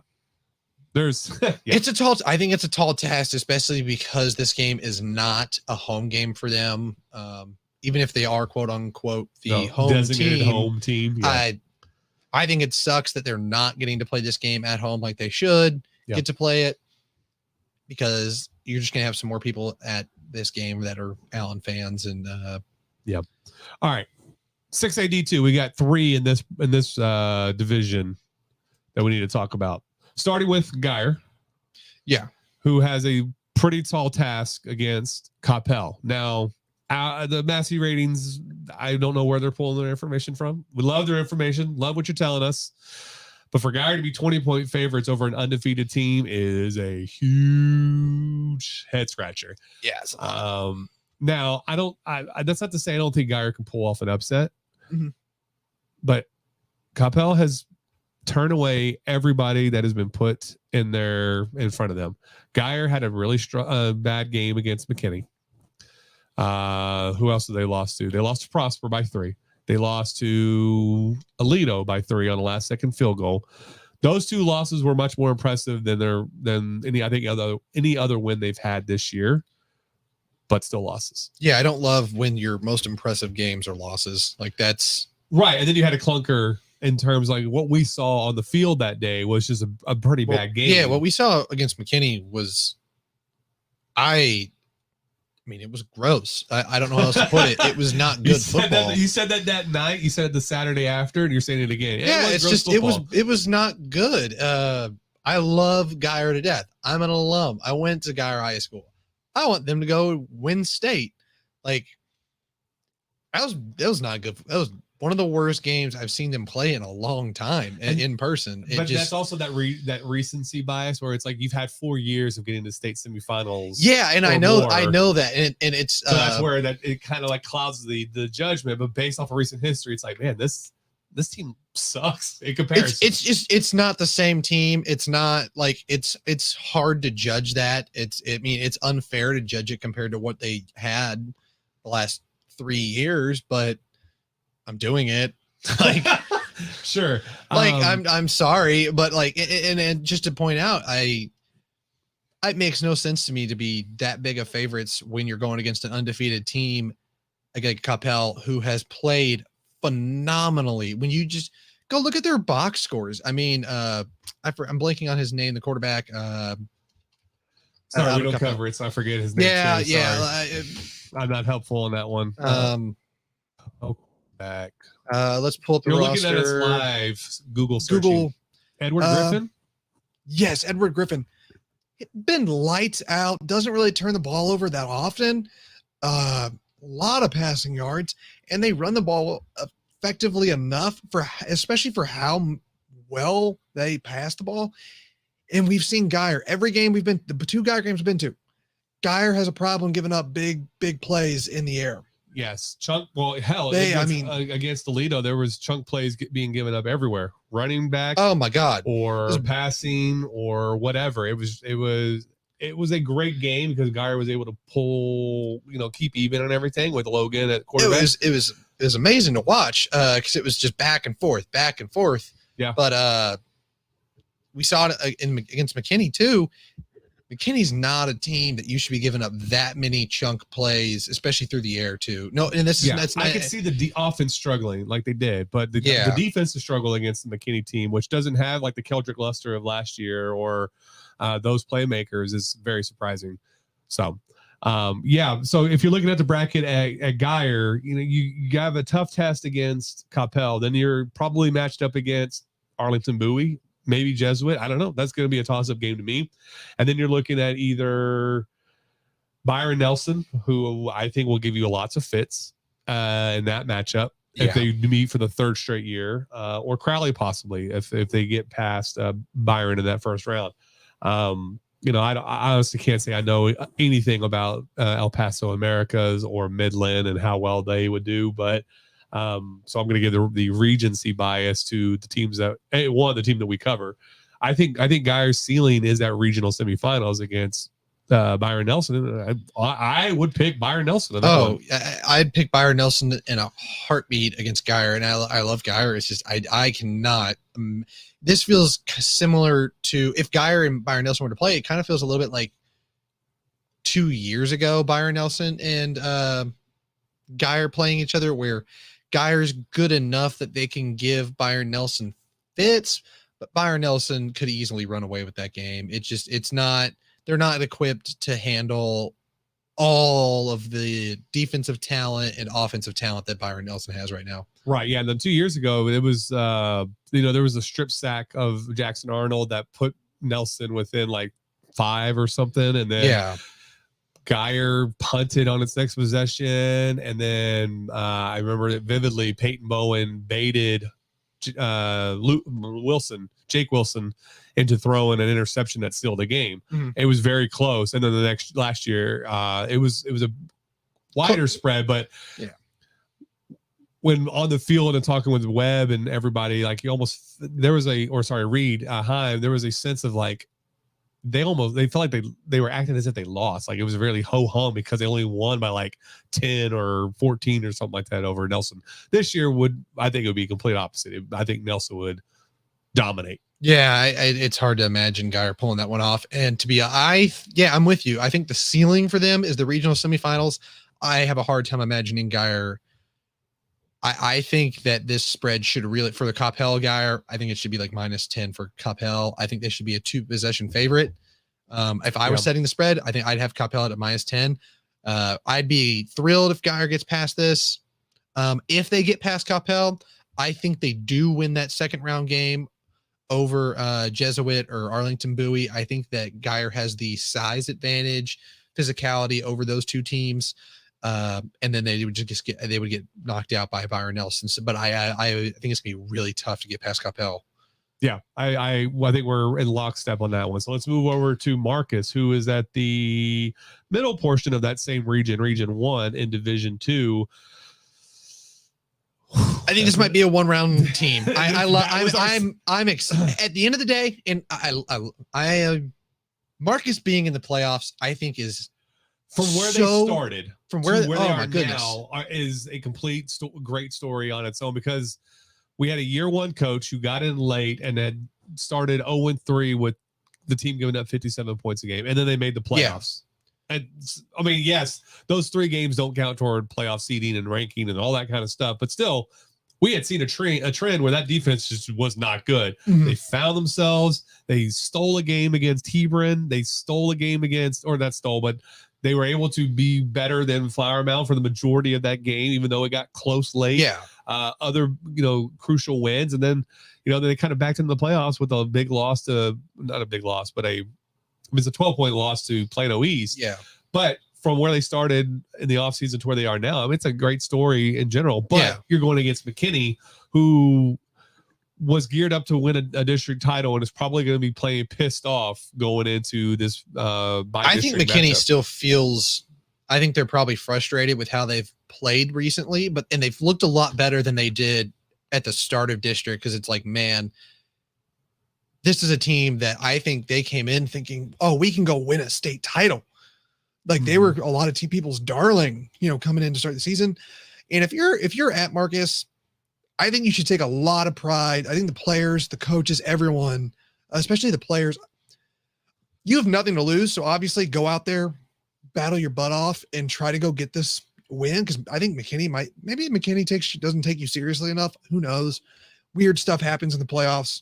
There's I think it's a tall task, especially because this game is not a home game for them. Even if they are quote unquote the designated home team. Yeah. I think it sucks that they're not getting to play this game at home like they should get to play it, because you're just gonna have some more people at this game that are Allen fans. And All right. 6AD2. We got 3 in this division that we need to talk about. Starting with Geyer. Yeah. Who has a pretty tall task against Coppell. Now, the Massey ratings, I don't know where they're pulling their information from. We love their information. Love what you're telling us. But for Geyer to be 20-point favorites over an undefeated team is a huge head scratcher. Yes. Now, that's not to say I don't think Geyer can pull off an upset. Mm-hmm. But Coppell has turned away everybody that has been put in front of them. Geyer had a really bad game against McKinney. Who else did they lost to? They lost to Prosper by 3. They lost to Alito by 3 on the last second field goal. Those 2 losses were much more impressive than any other win they've had this year, but still losses. Yeah, I don't love when your most impressive games are losses. Like, that's right. And then you had a clunker in terms like what we saw on the field that day was just a pretty bad game. Yeah, what we saw against McKinney was, I mean, it was gross. I don't know how else to put it. It was not good football. You said that night. You said it the Saturday after, and you're saying it again. Yeah, it was not good. I love Geyer to death. I'm an alum. I went to Geyer High School. I want them to go win state. Like, that was not good. That was one of the worst games I've seen them play in a long time in person. But that's also that recency bias where it's like you've had 4 years of getting to state semifinals. Yeah, and I know that, and it's so that's where that it kind of like clouds the judgment. But based off of recent history, it's like, man, this team sucks in comparison. It's not the same team. It's not like it's hard to judge that. It's unfair to judge it compared to what they had the last 3 years, but I'm doing it. Like, sure. Like, I'm sorry, but like, and just to point out, it makes no sense to me to be that big of favorites when you're going against an undefeated team like Coppell, who has played phenomenally. When you just go look at their box scores. I mean, I'm blanking on his name, the quarterback. Sorry, we don't cover it, so I forget his name. Yeah. I'm not helpful on that one. Back. Let's pull up the roster. Looking at us live. Google searching. Edward Griffin. Yes, Edward Griffin. Been lights out. Doesn't really turn the ball over that often. A lot of passing yards, and they run the ball effectively enough especially for how well they pass the ball. And we've seen Geyer every game the 2 Geyer games we've been to. Geyer has a problem giving up big plays in the air. Yes, against Alito, there was chunk plays being given up everywhere. Running back, oh my God, or passing, or whatever. It was a great game because Geyer was able to pull, keep even on everything with Logan at quarterback. It was amazing to watch because it was just back and forth. Yeah, but we saw it against McKinney too. McKinney's not a team that you should be giving up that many chunk plays, especially through the air too. No, and I could see the offense struggling like they did, but the defense is struggling against the McKinney team, which doesn't have like the Keldrick luster of last year or those playmakers, is very surprising. So, so if you're looking at the bracket at Geyer, you have a tough test against Coppell. Then you're probably matched up against Arlington Bowie. Maybe Jesuit. I don't know. That's going to be a toss-up game to me. And then you're looking at either Byron Nelson, who I think will give you lots of fits in that matchup if they meet for the 3rd straight year, or Crowley possibly if they get past Byron in that first round. I honestly can't say I know anything about El Paso Americas or Midland and how well they would do, but so I'm going to give the regency bias to the teams the team that we cover. I think Geyer's ceiling is at regional semifinals against Byron Nelson. I would pick Byron Nelson. I'd pick Byron Nelson in a heartbeat against Geyer, and I love Geyer. It's just I cannot. This feels similar to if Geyer and Byron Nelson were to play. It kind of feels a little bit like 2 years ago, Byron Nelson and Geyer playing each other, where Geyer's good enough that they can give Byron Nelson fits, but Byron Nelson could easily run away with that game. It's not. They're not equipped to handle all of the defensive talent and offensive talent that Byron Nelson has right now. Right. Yeah. And then 2 years ago, it was, there was a strip sack of Jackson Arnold that put Nelson within like 5 or something. And then Geyer punted on its next possession. And then I remember it vividly, Peyton Bowen baited Jake Wilson into throwing an interception that sealed the game. Mm-hmm. It was very close. And then last year, it was a wider spread, but when on the field and talking with Webb and everybody, like Reed Heim, there was a sense of like, they felt like they were acting as if they lost. Like it was really ho-hum because they only won by like 10 or 14 or something like that over Nelson. This year I think it would be complete opposite. I think Nelson would dominate. Yeah, it's hard to imagine Geyer pulling that one off. And I'm with you. I think the ceiling for them is the regional semifinals. I have a hard time imagining Geyer. I think that this spread should really, for the Coppell Geyer, I think it should be like -10 for Coppell. I think they should be a 2-possession favorite. If I was setting the spread, I think I'd have Coppell at -10. I'd be thrilled if Geyer gets past this. If they get past Coppell, I think they do win that second round game over Jesuit or Arlington Bowie. I think that Geyer has the size advantage, physicality over those two teams. And then they would get knocked out by Byron Nelson. So, but I think it's gonna be really tough to get past Coppell. Yeah, I think we're in lockstep on that one. So let's move over to Marcus, who is at the middle portion of that same region 1 in Division 2. I think this might be a 1-round team. I'm excited at the end of the day, and I Marcus being in the playoffs, I think is from where they started, from where they are now, is a complete great story on its own, because we had a year 1 coach who got in late and then started 0-3 with the team giving up 57 points a game, and then they made the playoffs. Yeah. And I mean, yes, those 3 games don't count toward playoff seeding and ranking and all that kind of stuff, but still, we had seen a trend where that defense just was not good. Mm-hmm. They found themselves. They stole a game against Hebron. They stole a game against, or not stole, but they were able to be better than Flower Mound for the majority of that game, even though it got close late. Yeah. Other, crucial wins. And then, then they kind of backed into the playoffs with a big loss not a big loss, but it's a 12-point loss to Plano East. Yeah. But from where they started in the offseason to where they are now, it's a great story in general. But you're going against McKinney, who was geared up to win a district title and is probably going to be playing pissed off going into this. I think McKinney still feels. I think they're probably frustrated with how they've played recently, and they've looked a lot better than they did at the start of district, because it's like, man, this is a team that I think they came in thinking, oh, we can go win a state title. Like they were a lot of people's darling, coming in to start the season. And if you're at Marcus, I think you should take a lot of pride. I think the players, the coaches, everyone, especially the players, you have nothing to lose. So obviously go out there, battle your butt off, and try to go get this win. Because I think McKinney doesn't take you seriously enough. Who knows? Weird stuff happens in the playoffs.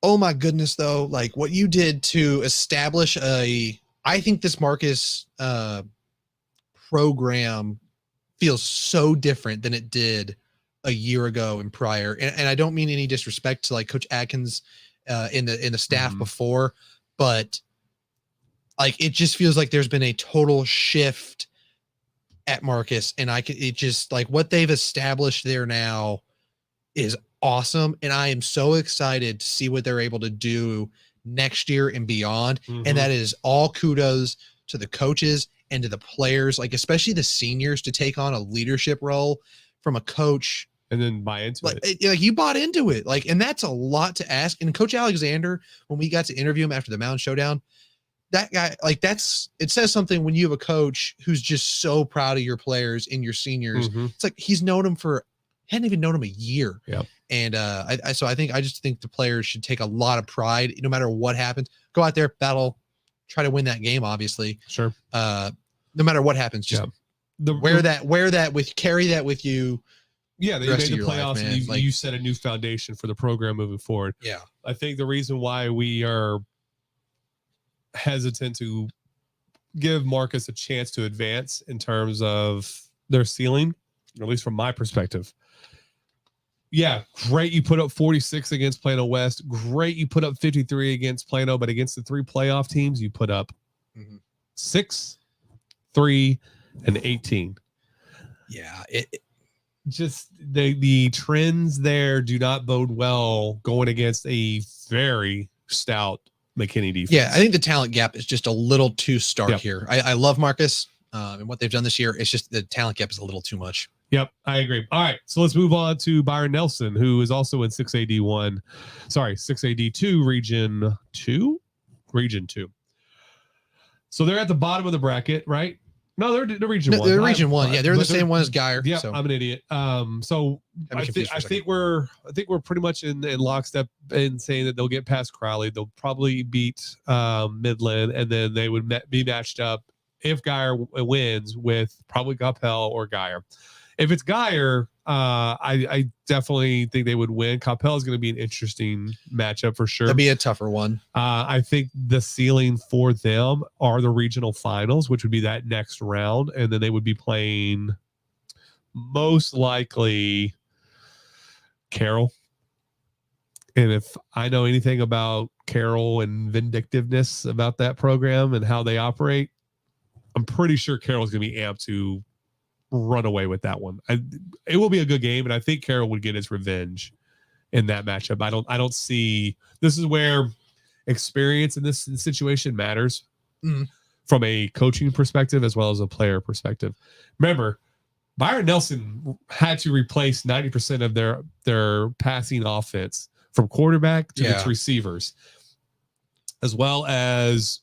Oh my goodness, though, like what you did to establish I think this Marcus program feels so different than it did a year ago and prior. And I don't mean any disrespect to like Coach Atkins in the staff before, but like it just feels like there's been a total shift at Marcus, and it just like what they've established there now is awesome. And I am so excited to see what they're able to do next year and beyond. And that is all kudos to the coaches and to the players, like especially the seniors, to take on a leadership role from a coach and then buy into it. Like you bought into it. Like, and that's a lot to ask. And Coach Alexander, when we got to interview him after the Mound Showdown, that guy, like it says something when you have a coach who's just so proud of your players and your seniors. It's like he's known him hadn't even known him a year. Yep. And I just think the players should take a lot of pride, no matter what happens. Go out there, battle, try to win that game, obviously. Sure. No matter what happens, just carry that with you. Yeah, they made the playoffs, life, and you set a new foundation for the program moving forward. Yeah. I think the reason why we are hesitant to give Marcus a chance to advance in terms of their ceiling, or at least from my perspective. Yeah, great. You put up 46 against Plano West. Great. You put up 53 against Plano, but against the 3 playoff teams, you put up 6, 3, and 18. Yeah. Just the trends there do not bode well going against a very stout McKinney defense. Yeah, I think the talent gap is just a little too stark here. I love Marcus and what they've done this year. It's just the talent gap is a little too much. Yep, I agree. All right, so let's move on to Byron Nelson, who is also in 6AD2, Region 2. So they're at the bottom of the bracket, right? No, they're Region 1. They're Region 1. Yeah, they're the same one as Geyer. Yeah, so. I'm an idiot. So I think we're pretty much in lockstep in saying that they'll get past Crowley. They'll probably beat Midland, and then they would be matched up if Geyer wins with probably Coppell or Geyer. If it's Geyer, I definitely think they would win. Coppell is going to be an interesting matchup for sure. That'd be a tougher one. I think the ceiling for them are the regional finals, which would be that next round. And then they would be playing most likely Carroll. And if I know anything about Carroll and vindictiveness about that program and how they operate, I'm pretty sure Carroll's going to be amped to run away with that one. It will be a good game, and I think Carroll would get his revenge in that matchup. I don't see, this is where experience in this situation matters from a coaching perspective as well as a player perspective. Remember, Byron Nelson had to replace 90% of their passing offense from quarterback to its receivers, as well as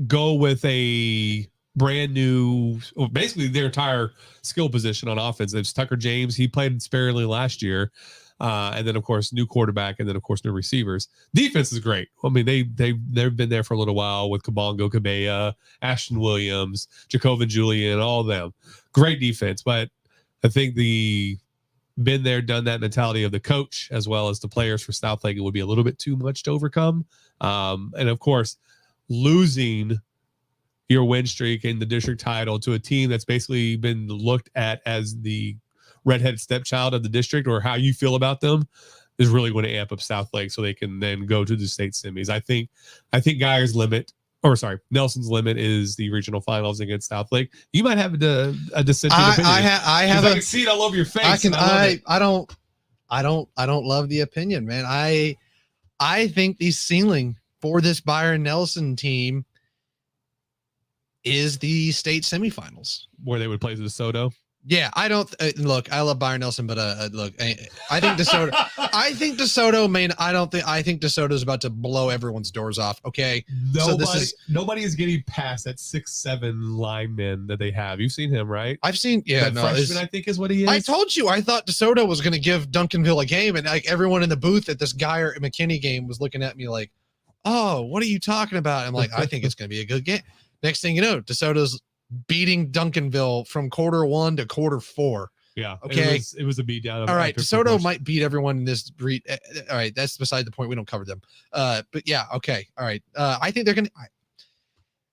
go with a brand new, basically their entire skill position on offense. There's Tucker James. He played sparingly last year. And then of course, new quarterback, and then of course, new receivers. Defense is great. I mean, they've been there for a little while with Kabongo, Kabea, Ashton Williams, Jacobin Julian, all of them. Great defense. But I think the been there, done that mentality of the coach, as well as the players for Southlake, it would be a little bit too much to overcome. And of course, losing your win streak in the district title to a team that's basically been looked at as the redheaded stepchild of the district, or how you feel about them, is really going to amp up Southlake so they can then go to the state semis. I think Nelson's limit is the regional finals against Southlake. You might have a dissenting opinion. I can see it all over your face. I don't love the opinion, man. I think the ceiling for this Byron Nelson team is the state semifinals, where they would play DeSoto. Yeah, I don't look. I love Byron Nelson, but look, I think DeSoto. I think DeSoto is about to blow everyone's doors off. Okay, nobody is getting past that 6'7" lineman that they have. You've seen him, right? I've seen. Yeah, freshman, I think is what he is. I told you, I thought DeSoto was going to give Duncanville a game, and like everyone in the booth at this Geyer McKinney game was looking at me like, "Oh, what are you talking about?" I'm like, I think it's going to be a good game. Next thing you know, DeSoto's beating Duncanville from quarter 1 to quarter 4. Yeah. Okay. It was a beatdown. All right. DeSoto might beat everyone in this. All right. That's beside the point. We don't cover them. But yeah. Okay. All right. I think they're going to,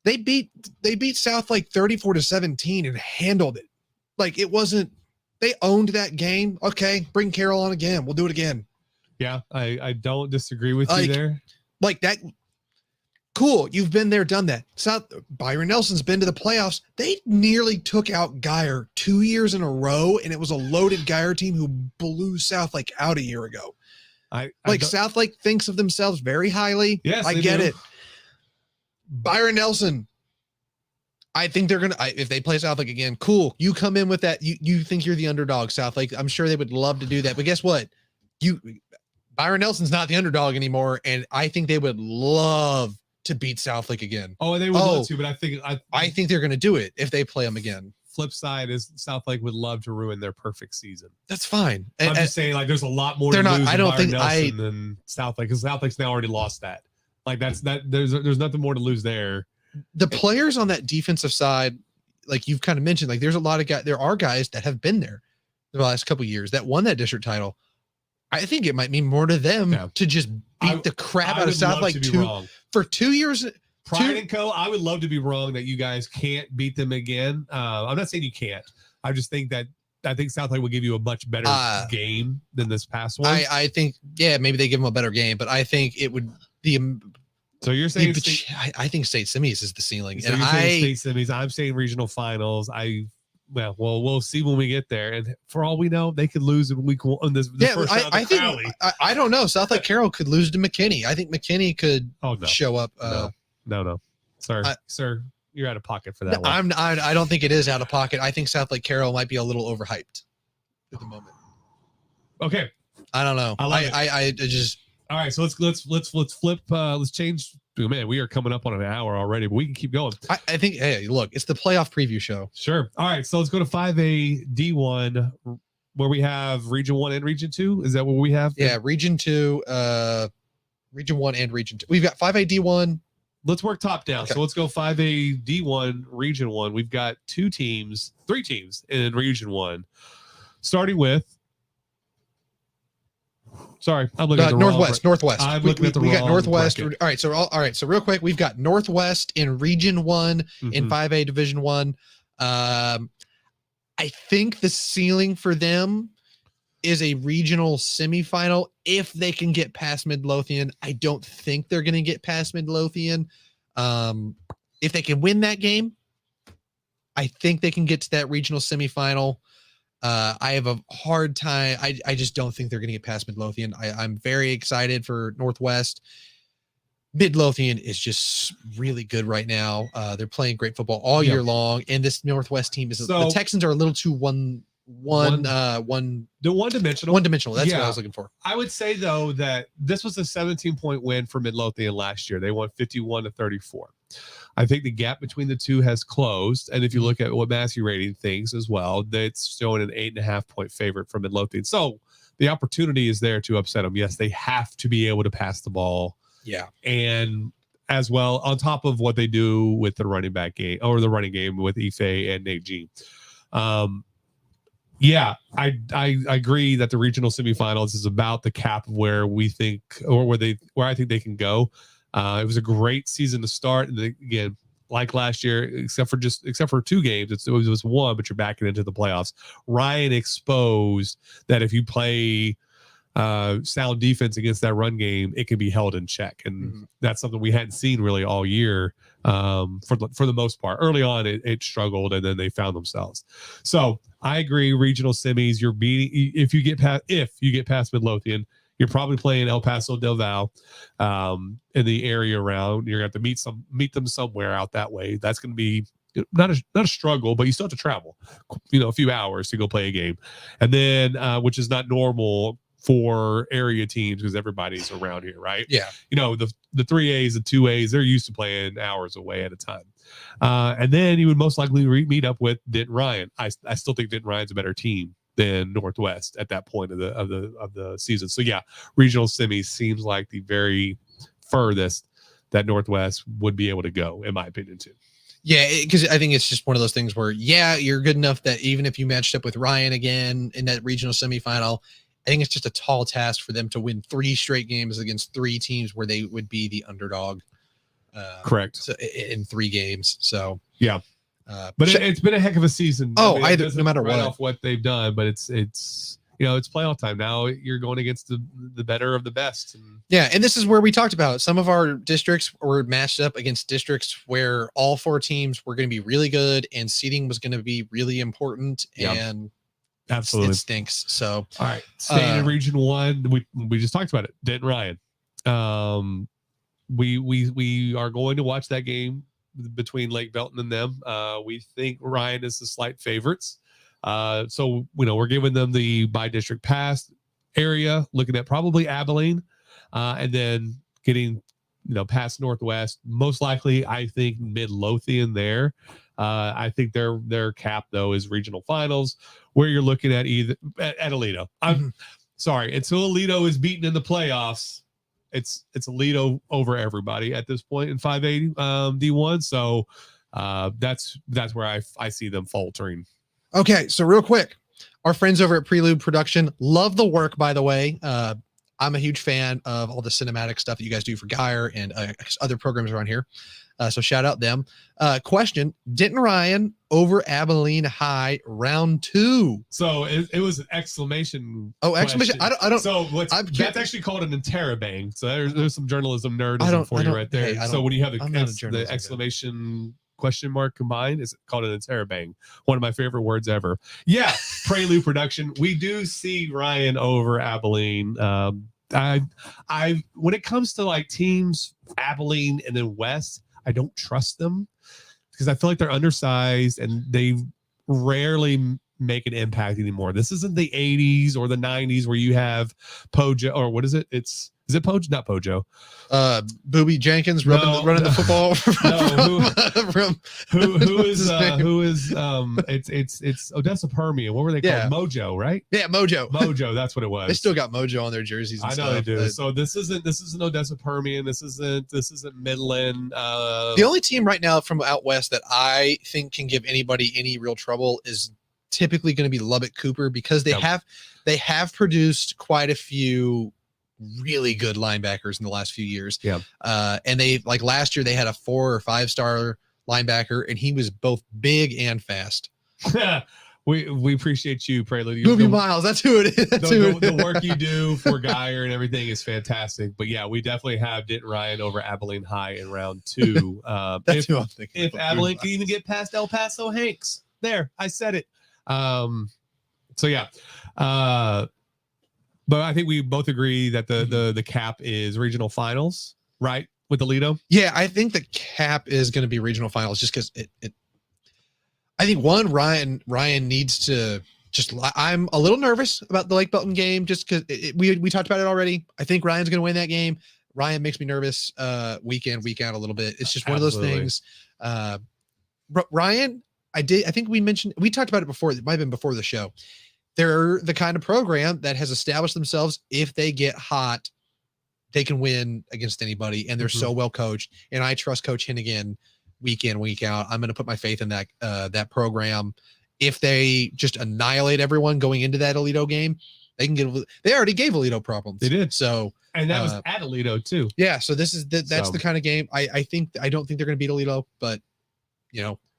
they beat Southlake 34-17 and handled it. Like it wasn't, they owned that game. Okay. Bring Carroll on again. We'll do it again. Yeah. I don't disagree with you there. Like that. Cool. You've been there, done that. Byron Nelson's been to the playoffs. They nearly took out Geyer 2 years in a row, and it was a loaded Geyer team who blew Southlake out a year ago. Southlake thinks of themselves very highly. Yes, I get it. Byron Nelson, I think they're going to, if they play Southlake again, cool. You come in with that. You think you're the underdog, Southlake. I'm sure they would love to do that. But guess what? Byron Nelson's not the underdog anymore, and I think they would love to beat Southlake again. Oh, and they would love to, but I think they're going to do it if they play them again. Flip side is Southlake would love to ruin their perfect season. That's fine. I'm just saying, like, there's a lot more. They're to not. lose I don't Byron think Nelson than Southlake, because Southlake's now already lost that. Like that's that. There's nothing more to lose there. The players on that defensive side, like you've kind of mentioned, like there's a lot of guys. There are guys that have been there the last couple of years that won that district title. I think it might mean more to them to just beat the crap out of Southlake for 2 years. Pride and Co. I would love to be wrong that you guys can't beat them again. I'm not saying you can't. I just think that I think Southlake will give you a much better game than this past one. I think, maybe they give them a better game, but I think it would be. So you're saying I think state semis is the ceiling, so and state semis. I'm saying regional finals. Well, we'll see when we get there. And for all we know, they could lose in week 1 on this first round. I think I don't know. Southlake Carroll could lose to McKinney. I think McKinney could show up. No, sir, you're out of pocket for that one. I don't think it is out of pocket. I think Southlake Carroll might be a little overhyped at the moment. Okay, I don't know. I just. All right, so let's flip. Let's change. Man, we are coming up on an hour already, but we can keep going. I think. Hey, look, it's the playoff preview show. Sure. All right, so let's go to 5A D1, where we have Region 1 and Region 2. Is that what we have? Yeah, Region 2, Region 1 and Region 2. We've got 5A D1. Let's work top down. Okay. So let's go 5A D1, Region 1. We've got 3 teams in Region 1, starting with. Sorry, I'm looking at the Northwest. I'm looking at the we got Northwest. Bracket. All right. So real quick, we've got Northwest in Region 1 in 5A Division 1. I think the ceiling for them is a regional semifinal if they can get past Midlothian. I don't think they're going to get past Midlothian. If they can win that game, I think they can get to that regional semifinal. I have a hard time. I just don't think they're going to get past Midlothian. I'm very excited for Northwest. Midlothian is just really good right now. They're playing great football all year long, and this Northwest team is the Texans are a little too one-dimensional. That's what I was looking for. I would say though that this was a 17-point win for Midlothian last year. They won 51-34. I think the gap between the two has closed, and if you look at what Massey Rating thinks as well, that's showing an 8.5-point favorite for Midlothian. So the opportunity is there to upset them. Yes, they have to be able to pass the ball. Yeah, and as well on top of what they do with the running back game or the running game with Ife and Nate Jean. Yeah, I agree that the regional semifinals is about the cap of where we think or where I think they can go. It was a great season to start, and again, like last year, except for 2 games, it was 1, but you're backing into the playoffs. Ryan exposed that if you play sound defense against that run game, it can be held in check, and that's something we hadn't seen really all year. For the most part, early on it struggled, and then they found themselves. So I agree, regional semis, you're beating if you get past Midlothian. You're probably playing El Paso Del Val in the area around. You're going to have to meet them somewhere out that way. That's going to be not a struggle, but you still have to travel, a few hours to go play a game, and then which is not normal for area teams because everybody's around here, right? Yeah. The 3As and 2As, they're used to playing hours away at a time, and then you would most likely meet up with Denton Ryan. I still think Denton Ryan's a better team than Northwest at that point of the season. So yeah, regional semis seems like the very furthest that Northwest would be able to go, in my opinion, too. Yeah, because I think it's just one of those things where, you're good enough that even if you matched up with Ryan again in that regional semifinal, I think it's just a tall task for them to win 3 straight games against 3 teams where they would be the underdog. Correct. So in 3 games. So yeah. But it's been a heck of a season. No matter what they've done, but it's playoff time now. You're going against the better of the best. And this is where we talked about some of our districts were matched up against districts where all 4 teams were going to be really good and seeding was going to be really important. Yep. And absolutely, it stinks. So all right, staying in Region 1, we just talked about it. Denton Ryan. We are going to watch that game between Lake Belton and them. We think Ryan is the slight favorites. So we're giving them the by district pass area, looking at probably Abilene, and then getting past Northwest, most likely, I think Midlothian there. I think their cap though is regional finals, where you're looking at either at Aledo. I'm sorry, until Aledo is beaten in the playoffs, it's Aledo over everybody at this point in 5A D1. So that's where I see them faltering. Okay, so real quick, our friends over at Prelude Production, love the work, by the way. I'm a huge fan of all the cinematic stuff that you guys do for Geyer and other programs around here. So shout out them. Question: Denton Ryan over Abilene High round 2. So it was an exclamation. Oh, exclamation! Question. I don't. So that's actually called an interrobang. So there's some journalism nerdism for you right there. Hey, so when you have the exclamation question mark combined, it's called an interrobang. One of my favorite words ever. Yeah, Prelude Production. We do see Ryan over Abilene. I when it comes to like teams, Abilene and then West, I don't trust them because I feel like they're undersized and they rarely make an impact anymore. This isn't the 80s or the 90s where you have Pojo, or what is it? Is it Pojo? Not Pojo. Booby Jenkins running the football. It's Odessa Permian. What were they called? Mojo, right? Yeah, Mojo. That's what it was. They still got Mojo on their jerseys. And I know they do. So this isn't Odessa Permian. This isn't Midland. The only team right now from out west that I think can give anybody any real trouble is typically going to be Lubbock Cooper, because they have produced quite a few really good linebackers in the last few years. Yeah. And they, like last year, they had a 4 or 5 star linebacker, and he was both big and fast. We appreciate you, Prelude. Booby Miles, that's who it is. The work you do for Geyer and everything is fantastic. But yeah, we definitely have Denton Ryan over Abilene High in round 2. That's who I'm thinking. If Abilene can even get past El Paso Hanks, there, I said it. So yeah. But I think we both agree that the cap is regional finals, right? With Aledo? Yeah, I think the cap is going to be regional finals just because I think Ryan needs to I'm a little nervous about the Lake Belton game just because we talked about it already. I think Ryan's going to win that game. Ryan makes me nervous week in, week out a little bit. It's just one of those things. Ryan, I think we talked about it before. It might have been before the show. They're the kind of program that has established themselves. If they get hot, they can win against anybody, and they're so well coached. And I trust Coach Hennigan week in, week out. I'm going to put my faith in that program. If they just annihilate everyone going into that Aledo game, they already gave Aledo problems. They did. So, and that was at Aledo too. Yeah. So that's the kind of game I don't think they're going to beat Aledo, but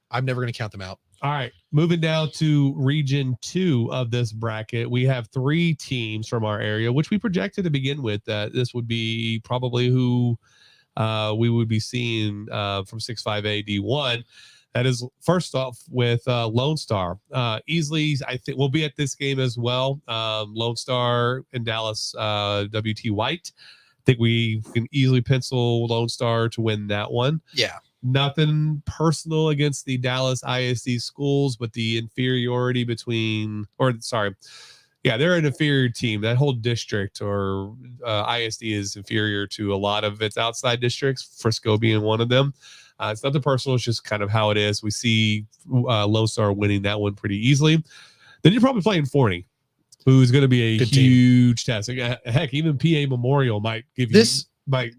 I'm never going to count them out. All right, moving down to Region 2 of this bracket, we have 3 teams from our area, which we projected to begin with that this would be probably who we would be seeing from 6-5A D1. That is first off with Lone Star. Easily, I think we'll be at this game as well. Lone Star and Dallas WT White. I think we can easily pencil Lone Star to win that one. Yeah. Nothing personal against the Dallas ISD schools, but the inferiority they're an inferior team. That whole district or ISD is inferior to a lot of its outside districts, Frisco being one of them. It's nothing personal. It's just kind of how it is. We see Lone Star winning that one pretty easily. Then you're probably playing Forney, who's going to be a good huge test. Heck, even PA Memorial might give you this.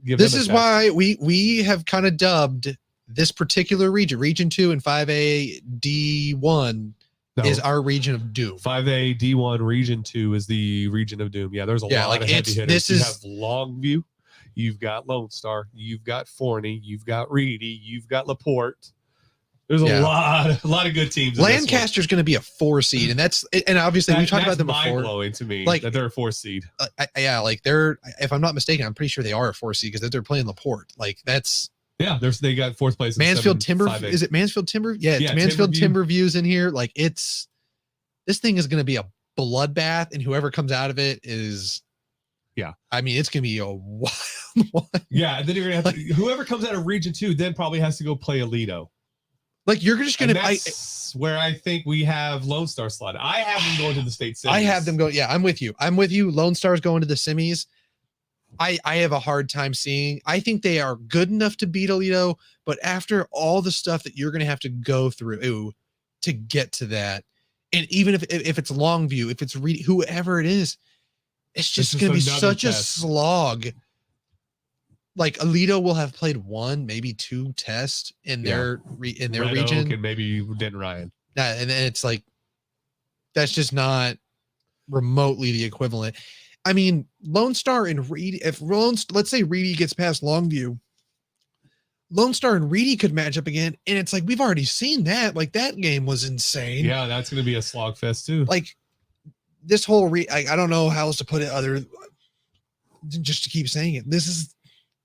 This is why we have kind of dubbed this particular region 2 and 5A D1 is our region of doom. 5A D1 region 2 is the region of doom. Yeah, there's a lot of heavy hitters. You have Longview, you've got Lone Star, you've got Forney, you've got Reedy, you've got LaPorte. There's a lot of good teams. Lancaster's going to be a 4 seed, and obviously we talked about them before. Mind-blowing to me that they're a 4 seed. They're, if I'm not mistaken, I'm pretty sure they are a 4 seed because they're playing LaPorte. That's. Yeah, they got 4th place. Mansfield Timber. Is it Mansfield Timber? Yeah, it's Mansfield Timberview's in here. This thing is going to be a bloodbath, and whoever comes out of it is. Yeah, I mean it's going to be a wild one. Yeah, and then you're going to have whoever comes out of Region 2 then probably has to go play Aledo. You're just going to. That's where I think we have Lone Star slotted. I have them going to the state semis. I have them going. Yeah, I'm with you. Lone Star's going to the semis. I have a hard time seeing. I think they are good enough to beat Alito, but after all the stuff that you're going to have to go through to get to that, and even if it's Longview, if it's whoever it is, it's just going to be such a slog. Like Alito will have played 1, maybe 2 tests in their Red region, Oak and maybe Denton Ryan. And then it's like that's just not remotely the equivalent. I mean, Lone Star and Reedy, let's say Reedy gets past Longview, Lone Star and Reedy could match up again. And it's like, we've already seen that. Like, that game was insane. Yeah, that's going to be a slog fest too. Like, this whole, I don't know how else to put it other than just to keep saying it. This is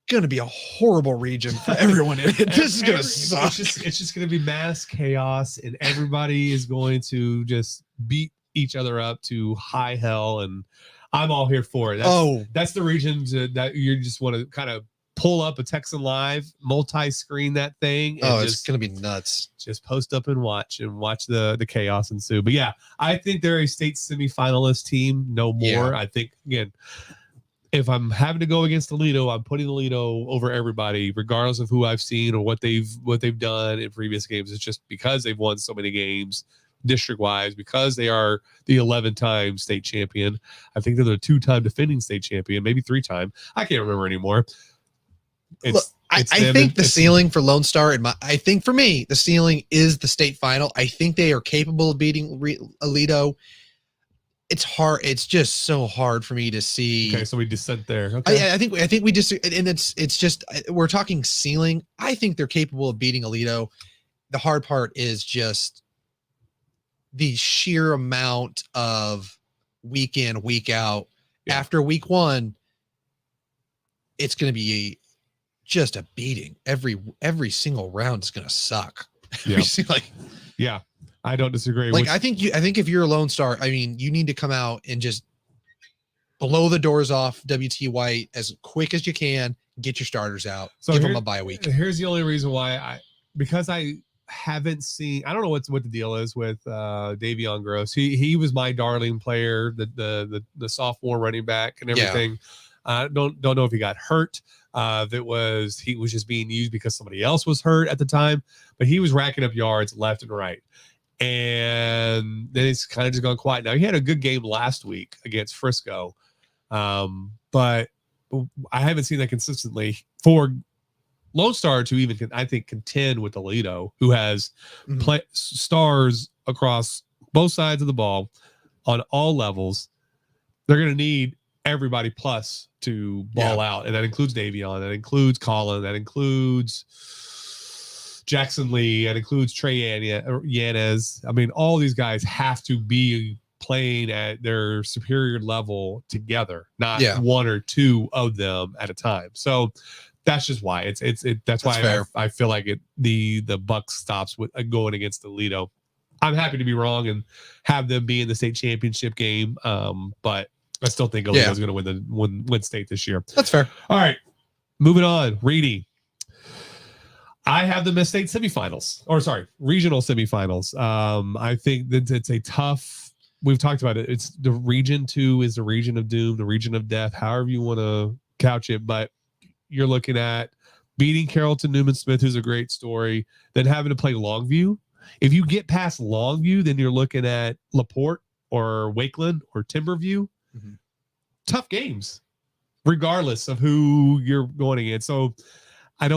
going to be a horrible region for everyone in it. This is going to suck. It's just going to be mass chaos, and everybody is going to just beat each other up to high hell, and I'm all here for it. That's the region that you just want to kind of pull up a Texan Live, multi-screen that thing. And it's going to be nuts. Just post up and watch the chaos ensue. But yeah, I think they're a state semifinalist team. No more. Yeah. I think, again, if I'm having to go against Alito, I'm putting Alito over everybody, regardless of who I've seen or what they've done in previous games. It's just because they've won so many games district-wise, because they are the 11-time state champion. I think they're the 2-time defending state champion, maybe 3-time. I can't remember anymore. I think the ceiling for Lone Star, I think for me, the ceiling is the state final. I think they are capable of beating Alito. It's hard. It's just so hard for me to see. Okay, so we dissent there. Okay, I think we just, and it's just, we're talking ceiling. I think they're capable of beating Alito. The hard part is just the sheer amount of week in, week out. Yeah. After week 1, it's going to be just a beating. Every single round is going to suck. Yeah. Yeah, I don't disagree. Like, I think if you're a Lone Star, I mean, you need to come out and just blow the doors off WT White as quick as you can, get your starters out, give them a bye week. Here's the only reason why because I haven't seen, I don't know what the deal is with Davion Gross. He was my darling player, the sophomore running back and everything. Yeah. Don't know if he got hurt. He was just being used because somebody else was hurt at the time, but he was racking up yards left and right. And then it's kind of just gone quiet. Now, he had a good game last week against Frisco, but I haven't seen that consistently for Lone Star to even, I think, contend with Alito, who has stars across both sides of the ball on all levels. They're going to need everybody plus to ball out, and that includes Davion, that includes Colin, that includes Jackson Lee, that includes Trey Yanez. I mean, all these guys have to be playing at their superior level together, not one or two of them at a time. So that's just why that's why I feel like the buck stops with going against Alito. I'm happy to be wrong and have them be in the state championship game, but I still think Alito's going to win state this year. That's fair. All right, moving on. Reedy, I have them as state semifinals, regional semifinals. I think that it's a tough. We've talked about it. It's the region 2 is the region of doom, the region of death, however you want to couch it, but you're looking at beating Carrollton Newman Smith, who's a great story, then having to play Longview. If you get past Longview, then you're looking at LaPorte or Wakeland or Timberview. Mm-hmm. Tough games, regardless of who you're going against. So I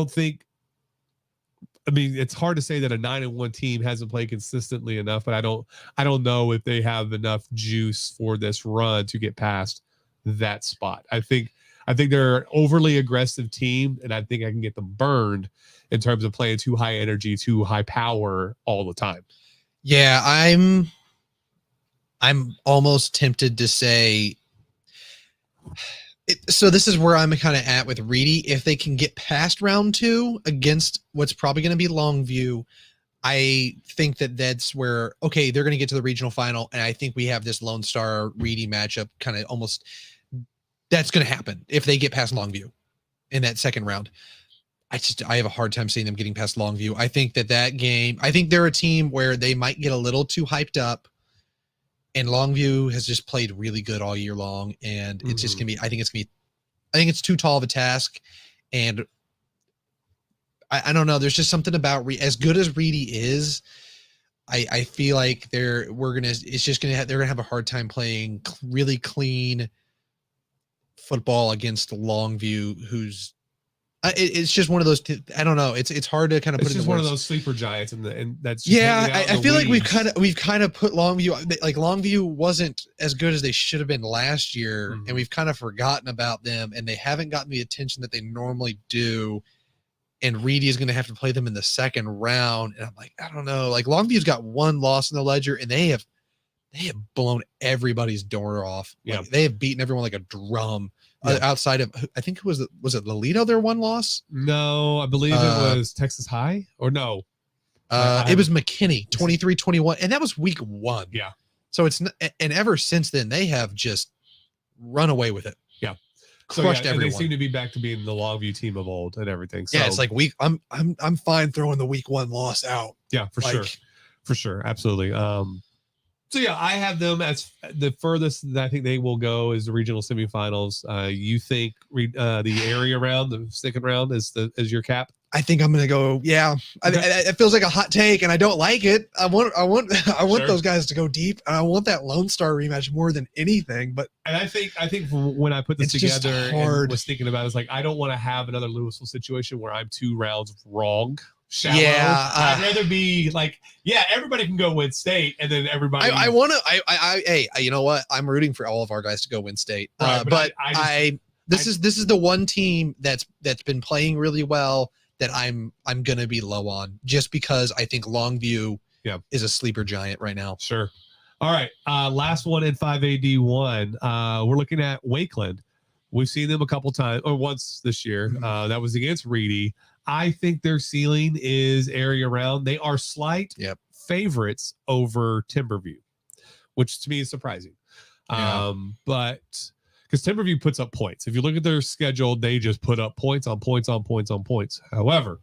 mean, it's hard to say that a 9-1 team hasn't played consistently enough, but I don't know if they have enough juice for this run to get past that spot. I think they're an overly aggressive team, and I think I can get them burned in terms of playing too high energy, too high power all the time. Yeah, I'm almost tempted to say so this is where I'm kind of at with Reedy. If they can get past round 2 against what's probably going to be Longview, I think that's where, okay, they're going to get to the regional final, and I think we have this Lone Star Reedy matchup kind of almost – that's going to happen if they get past Longview in that second round. I have a hard time seeing them getting past Longview. I think that game, I think they're a team where they might get a little too hyped up, and Longview has just played really good all year long. And it's just going to be, I think it's going to be I think it's too tall of a task, and I don't know. There's just something about as good as Reedy is. I feel like they're gonna have a hard time playing really clean football against Longview, who's it's just one of those. I don't know. It's hard to kind of put. It's just one of those sleeper giants, and that's just I feel like we've kind of put Longview, like Longview wasn't as good as they should have been last year, and we've kind of forgotten about them, and they haven't gotten the attention that they normally do. And Reedy is going to have to play them in the second round, and I'm like, I don't know. Like Longview's got one loss in the ledger, and they have blown everybody's door off. Yeah, like, they have beaten everyone like a drum. Outside of, I think it was it Lolito, their one loss? No, I believe it was Texas High, or no. It was McKinney, 23-21, and that was week 1. Yeah. So it's and ever since then they have just run away with it. Yeah. Crushed everyone. They seem to be back to being the Longview team of old and everything. So, yeah, it's like I'm fine throwing the week 1 loss out. Yeah, for sure, absolutely. So yeah, I have them as the furthest that I think they will go is the regional semifinals. You think the area round, the second round, is your cap? I think I'm gonna go. Yeah, it feels like a hot take, and I don't like it. I want Sure. those guys to go deep, and I want that Lone Star rematch more than anything. But I think when I put this together and was thinking about it, it's like I don't want to have another Louisville situation where I'm 2 rounds wrong. Shallow. Yeah, I'd rather be like, yeah, everybody can go win state, and then everybody. I want to. Hey, you know what? I'm rooting for all of our guys to go win state. Right, but this is the one team that's been playing really well that I'm gonna be low on, just because I think Longview is a sleeper giant right now. Sure. All right. Last one in 5AD1. We're looking at Wakeland. We've seen them a couple times, or once this year. That was against Reedy. I think their ceiling is area round. They are slight favorites over Timberview, which to me is surprising. But because Timberview puts up points. If you look at their schedule, they just put up points on points on points on points. However,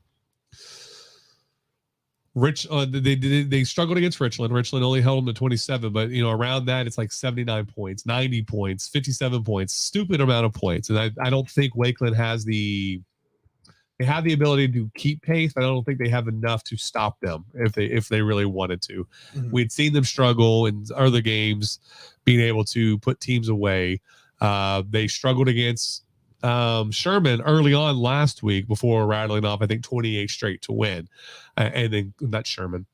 they struggled against Richland. Richland only held them to 27, but around that it's like 79 points, 90 points, 57 points, stupid amount of points. And I don't think Wakeland has they have the ability to keep pace, but I don't think they have enough to stop them if they really wanted to. We'd seen them struggle in other games, being able to put teams away. They struggled against Sherman early on last week before rattling off, I think, 28 straight to win. And then not Sherman,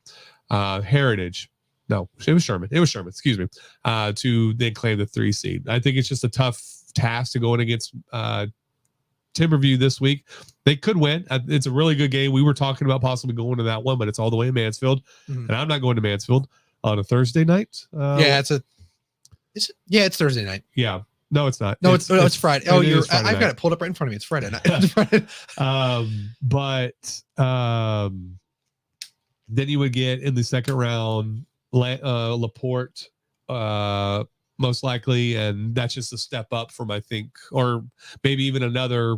Heritage. No, it was Sherman. Excuse me. To then claim the 3 seed. I think it's just a tough task to go in against Timberview this week. They could win. It's a really good game. We were talking about possibly going to that one, but it's all the way in Mansfield, and I'm not going to Mansfield on a Thursday night. It's Thursday night. Yeah, no, it's not. No, it's Friday. Oh, I've got it pulled up right in front of me. It's Friday night. Then you would get in the second round LaPorte, most likely, and that's just a step up from, I think, or maybe even another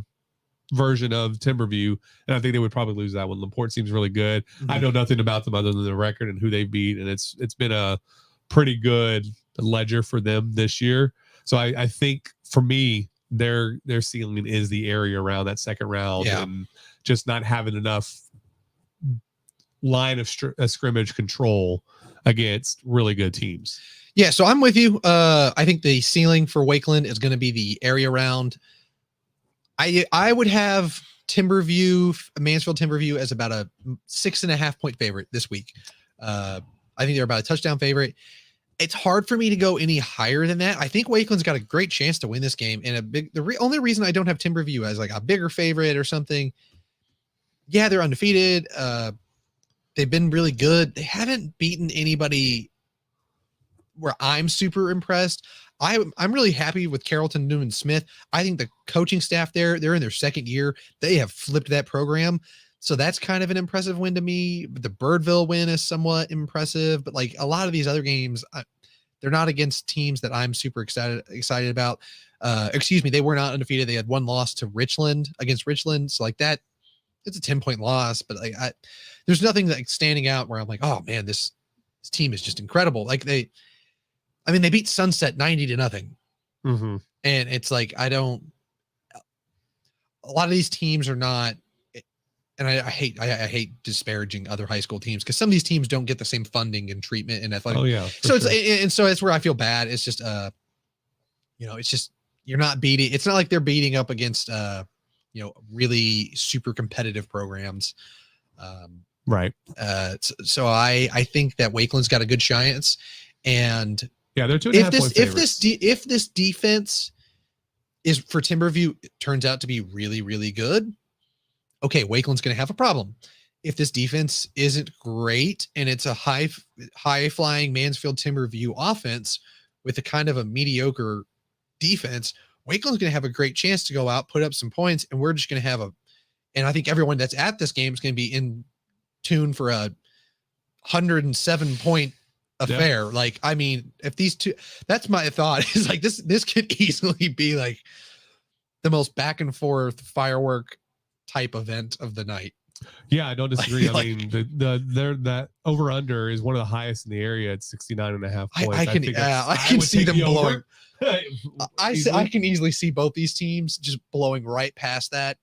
version of Timberview, and I think they would probably lose that one. LaPorte seems really good. I know nothing about them other than the record and who they beat, and it's been a pretty good ledger for them this year. So I think for me, their ceiling is the area around that second round, and just not having enough line of scrimmage control against really good teams. Yeah, so I'm with you. I think the ceiling for Wakeland is going to be the area round. I would have Mansfield Timberview as about a 6.5 point favorite this week. I think they're about a touchdown favorite. It's hard for me to go any higher than that. I think Wakeland's got a great chance to win this game. And the only reason I don't have Timberview as like a bigger favorite or something. Yeah, they're undefeated. They've been really good. They haven't beaten anybody where I'm super impressed. I'm really happy with Carrollton Newman Smith. I think the coaching staff they're in their second year. They have flipped that program. So that's kind of an impressive win to me. The Birdville win is somewhat impressive, but like a lot of these other games, they're not against teams that I'm super excited about. They were not undefeated. They had one loss to against Richland. So like that, it's a 10-point loss, but like there's nothing like standing out where I'm like, oh man, this team is just incredible. Like they beat Sunset 90-0. And it's like, a lot of these teams are not, and I hate disparaging other high school teams because some of these teams don't get the same funding and treatment and athletic. Oh yeah. So it's where I feel bad. It's just it's just you're not beating. It's not like they're beating up against really super competitive programs. Right. So I think that Wakeland's got a good chance, and yeah, they're 2.5 point favorites. If this defense is for Timberview turns out to be really, really good, okay, Wakeland's going to have a problem. If this defense isn't great and it's a high flying Mansfield Timberview offense with a kind of a mediocre defense, Wakeland's going to have a great chance to go out, put up some points, and we're just going to have and I think everyone that's at this game is going to be in tune for a 107-point affair. Yeah. Like, I mean, if these two, that's my thought, is like this could easily be like the most back and forth firework type event of the night. Yeah, I don't disagree. Like, I mean, that over under is one of the highest in the area at 69.5 points. I can see them blowing. I can easily see both these teams just blowing right past that.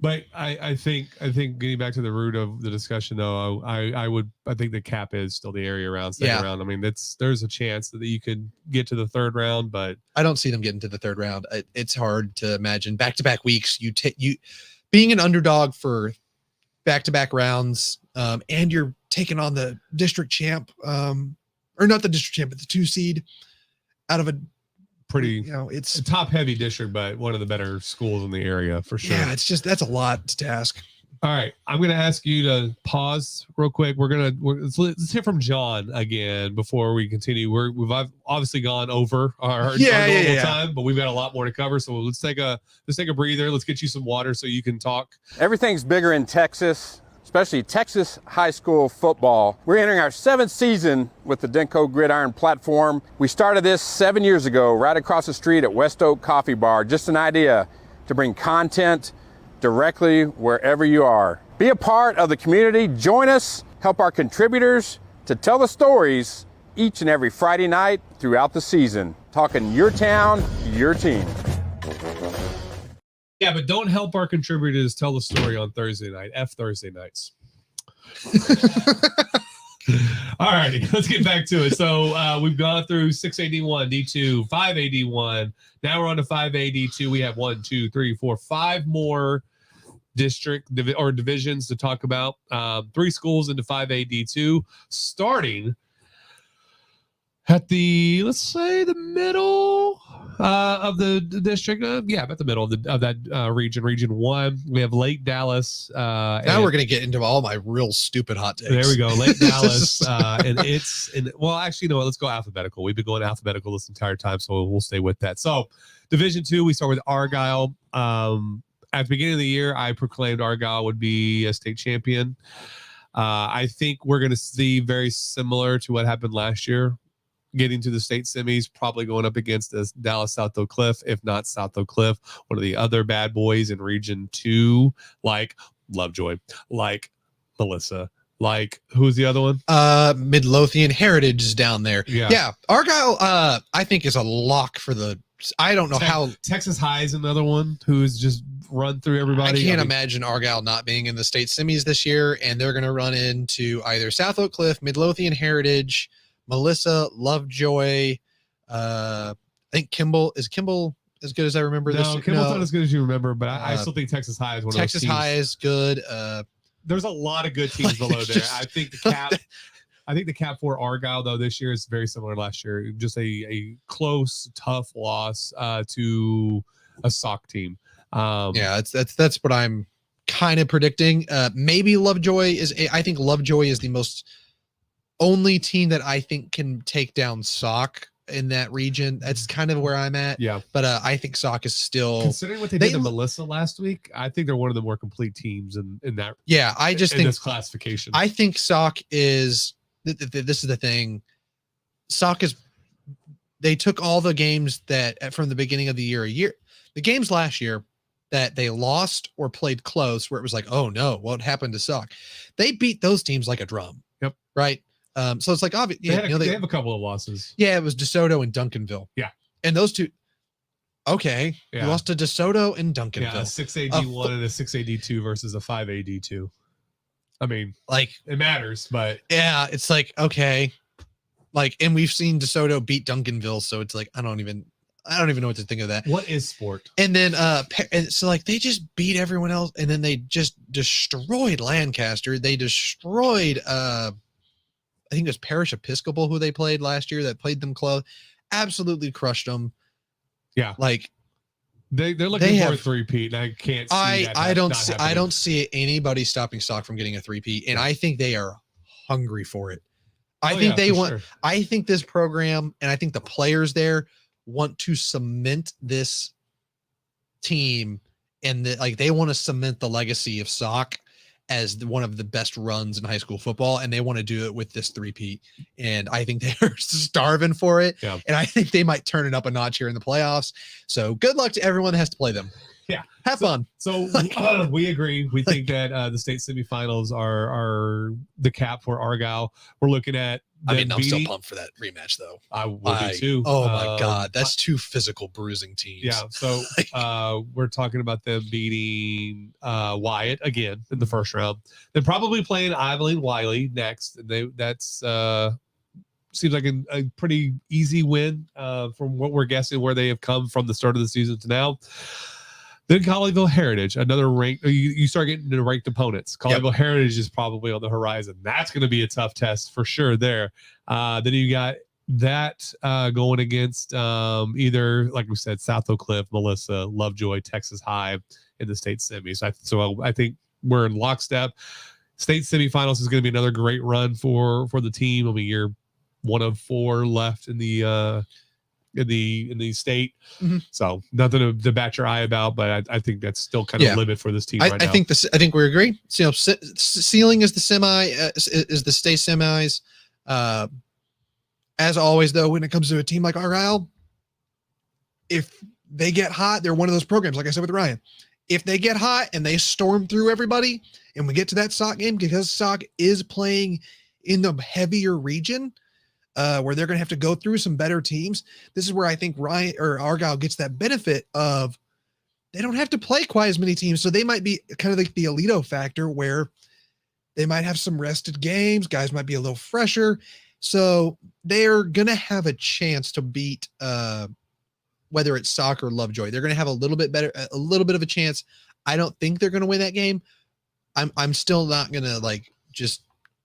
But I think getting back to the root of the discussion though, I think the cap is still the area around second round. I mean, there's a chance that you could get to the third round, but I don't see them getting to the third round. It's hard to imagine back-to-back weeks. You being an underdog for back-to-back rounds, and you're taking on the district champ, or not the district champ, but the 2 seed out of a pretty, it's a top heavy district, but one of the better schools in the area for sure. Yeah, that's a lot to ask. All right, I'm going to ask you to pause real quick. Let's hear from John again before we continue. We've obviously gone over our normal time, but we've got a lot more to cover. So let's take a breather. Let's get you some water so you can talk. Everything's bigger in Texas, especially Texas high school football. We're entering our 7th season with the DenCo Gridiron platform. We started this 7 years ago, right across the street at West Oak Coffee Bar. Just an idea to bring content directly wherever you are. Be a part of the community. Join us. Help our contributors to tell the stories each and every Friday night throughout the season. Talking your town, your team. Yeah, but don't help our contributors tell the story on Thursday night. Thursday nights. All righty, let's get back to it. So we've gone through 6AD1, D2, 5AD1. Now we're on to 5AD2. We have 5 more divisions to talk about. 3 schools into 5AD2, starting at the, let's say, the middle of the district. About the middle of that region, Region 1. We have Lake Dallas. Now we're going to get into all my real stupid hot takes. There we go. Lake Dallas. Let's go alphabetical. We've been going alphabetical this entire time, so we'll stay with that. So Division 2, we start with Argyle. At the beginning of the year, I proclaimed Argyle would be a state champion. I think we're going to see very similar to what happened last year. Getting to the state semis, probably going up against this Dallas South Oak Cliff, if not South Oak Cliff, one of the other bad boys in Region 2, like Lovejoy, like Melissa, like who's the other one? Midlothian Heritage is down there. Yeah. Argyle, I think is a lock for the. I don't know how. Texas High is another one who's just run through everybody. I can't imagine Argyle not being in the state semis this year, and they're going to run into either South Oak Cliff, Midlothian Heritage, Melissa, Lovejoy. I think Kimball as good as I remember. Kimball's not as good as you remember, but I still think Texas High is one of those Texas High is good. There's a lot of good teams below there. I think the cap for Argyle though this year is very similar to last year. Just a close, tough loss to a SOC team. That's what I'm kind of predicting. Maybe Lovejoy is. I think Lovejoy is the most only team that I think can take down SOC in that region. That's kind of where I'm at. Yeah. But I think SOC is still, considering what they did to Melissa last week, I think they're one of the more complete teams in that. Yeah. I just think this classification. I think SOC is, this is the thing. SOC is, they took all the games that from the beginning of the year, the games last year that they lost or played close, where it was like, oh no, what happened to SOC? They beat those teams like a drum. Yep. Right. So it's like, obviously, they have a couple of losses. Yeah, it was DeSoto and Duncanville. Yeah. And those two, Okay. Yeah. You lost to DeSoto and Duncanville. Yeah, a 6 AD1 and a 6 AD2 versus a 5 AD2. I mean, like it matters, but yeah, it's like, okay. Like, and we've seen DeSoto beat Duncanville, so it's like I don't even know what to think of that. what is sport? And then and so like they just beat everyone else, and then they just destroyed Lancaster. They destroyed I think it was Parish Episcopal who they played last year that played them close. Absolutely crushed them. Yeah. Like they're looking for a three-peat, and I can't see that I don't see anybody stopping Stock from getting a three-peat, and I think they are hungry for it. I think they want sure. I think this program and I think the players there want to cement this team, and like they want to cement the legacy of Sock as one of the best runs in high school football, and they want to do it with this three-peat. And I think they're starving for it. Yeah. And I think they might turn it up a notch here in the playoffs. So good luck to everyone that has to play them. Yeah. Have fun. So we agree. We think that the state semifinals are the cap for Argyle. We're looking at I'm still pumped for that rematch, though. I will be too. Oh my God. That's two physical bruising teams. Yeah. So we're talking about them beating Wyatt again in the first round. They're probably playing Abilene Wiley next. And that's seems like a pretty easy win from what we're guessing where they have come from the start of the season to now. Then Colleyville Heritage, another ranked. You start getting into ranked opponents. Colleyville Heritage is probably on the horizon. That's going to be a tough test for sure there. Then you got that going against either, like we said, South Oak Cliff, Melissa, Lovejoy, Texas High in the state semis. So I think we're in lockstep. State semifinals is going to be another great run for the team. I mean, you're one of 4 left in the state. Mm-hmm. So nothing to bat your eye about, but I think that's still kind of a limit for this team right now. I think we agree. So, ceiling is the is the state semis. As always, though, when it comes to a team like Argyle, if they get hot, they're one of those programs, like I said with Ryan. If they get hot and they storm through everybody, and we get to that Sock game, because Sock is playing in the heavier region, where they're going to have to go through some better teams. This is where I think Argyle gets that benefit of they don't have to play quite as many teams. So they might be kind of like the Alito factor where they might have some rested games. Guys might be a little fresher. So they're going to have a chance to beat whether it's Sock or Lovejoy. They're going to have a little bit of a chance. I don't think they're going to win that game. I'm still not going to just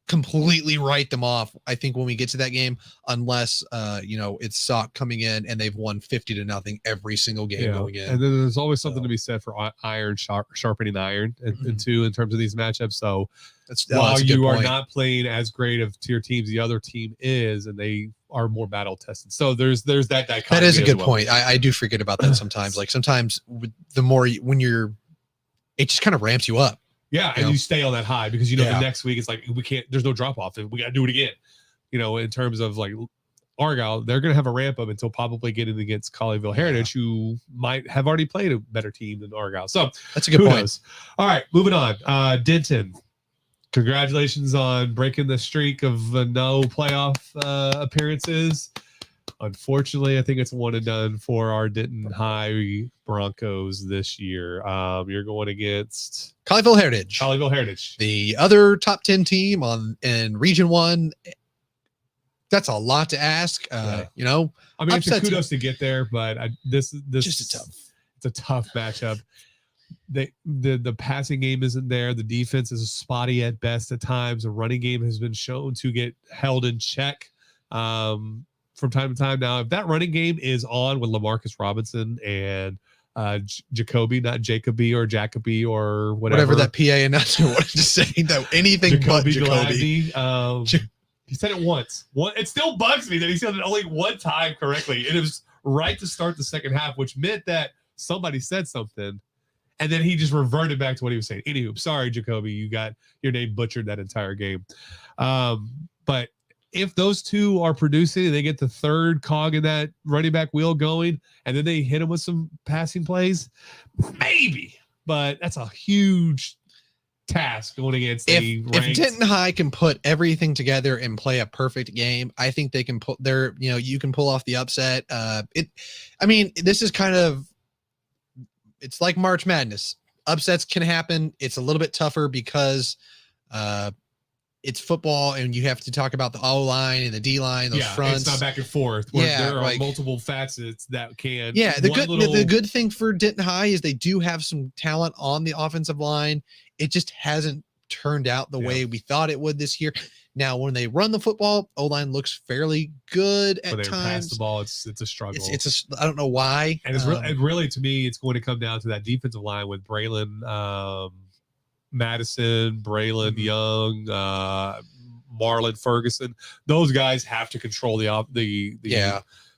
completely write them off. I think when we get to that game, unless it's Sock coming in and they've won 50-0 every single game going in. And then there's always something to be said for iron sharpening iron and two in terms of these matchups. So while you are not playing as great of tier teams, the other team is, and they are more battle tested. So there's that dichotomy. That is a good point. I do forget about that sometimes. Like sometimes the more it just kind of ramps you up. Yeah, and you stay on that high because the next week it's like we can't. There's no drop off. We got to do it again. In terms of like Argyle, they're going to have a ramp up until probably getting against Colleyville Heritage, who might have already played a better team than Argyle. So that's a good point. Knows? All right, moving on. Denton, congratulations on breaking the streak of no playoff appearances. Unfortunately, I think it's one and done for our Denton High Broncos this year. You're going against Colleyville Heritage. Colleyville Heritage, the other top 10 team in Region 1. That's a lot to ask. I mean, it's a kudos to get there, but this just it's a tough matchup. The passing game isn't there. The defense is spotty at best at times. The running game has been shown to get held in check from time to time. Now, if that running game is on with LaMarcus Robinson and Jacoby, not Jacoby or Jacoby or whatever that PA announcer wanted to say, though, anything but Jacoby. He said it once. It still bugs me that he said it only one time correctly. And it was right to start the second half, which meant that somebody said something. And then he just reverted back to what he was saying. Anywho, sorry, Jacoby, you got your name butchered that entire game. But if those two are producing and they get the third cog in that running back wheel going, and then they hit him with some passing plays, maybe. But that's a huge task going against if Denton High can put everything together and play a perfect game, I think they can put their, you can pull off the upset. This is kind of, it's like March Madness. Upsets can happen. It's a little bit tougher because it's football and you have to talk about the O line and the D line, those fronts. It's not back and forth. There are multiple facets that can. Yeah, the good thing for Denton High is they do have some talent on the offensive line. It just hasn't turned out the way we thought it would this year. Now, when they run the football, O-line looks fairly good at times. Pass the ball, it's a struggle. I don't know why. And it's really, to me, it's going to come down to that defensive line with Braylon Madison, Braylon Young, Marlon Ferguson. Those guys have to control the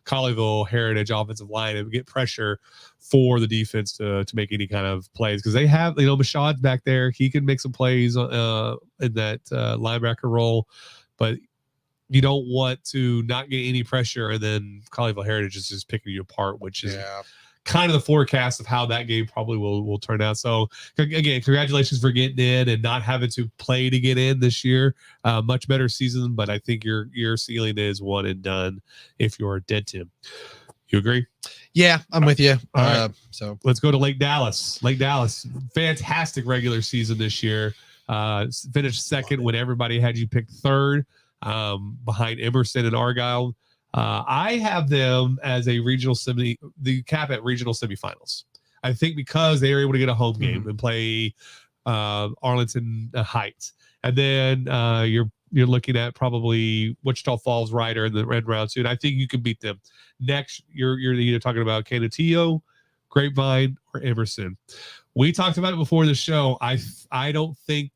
Colleyville Heritage offensive line and get pressure for the defense to make any kind of plays, because they have, Mashad's back there. He can make some plays in that linebacker role, but you don't want to not get any pressure and then Colleyville Heritage is just picking you apart, which is kind of the forecast of how that game probably will turn out. So again, congratulations for getting in and not having to play to get in this year. Much better season, but I think your ceiling is one and done if you're Denton. You agree? Yeah, I'm with you. All right. So let's go to Lake Dallas. Lake Dallas, fantastic regular season this year. Finished second when everybody had you picked third, behind Emerson and Argyle. I have them as a regional the cap at regional semifinals. I think because they are able to get a home game and play Arlington Heights, and then you're looking at probably Wichita Falls Rider in the red round soon. I think you can beat them. Next, you're either talking about Canutillo, Grapevine, or Emerson. We talked about it before the show. I don't think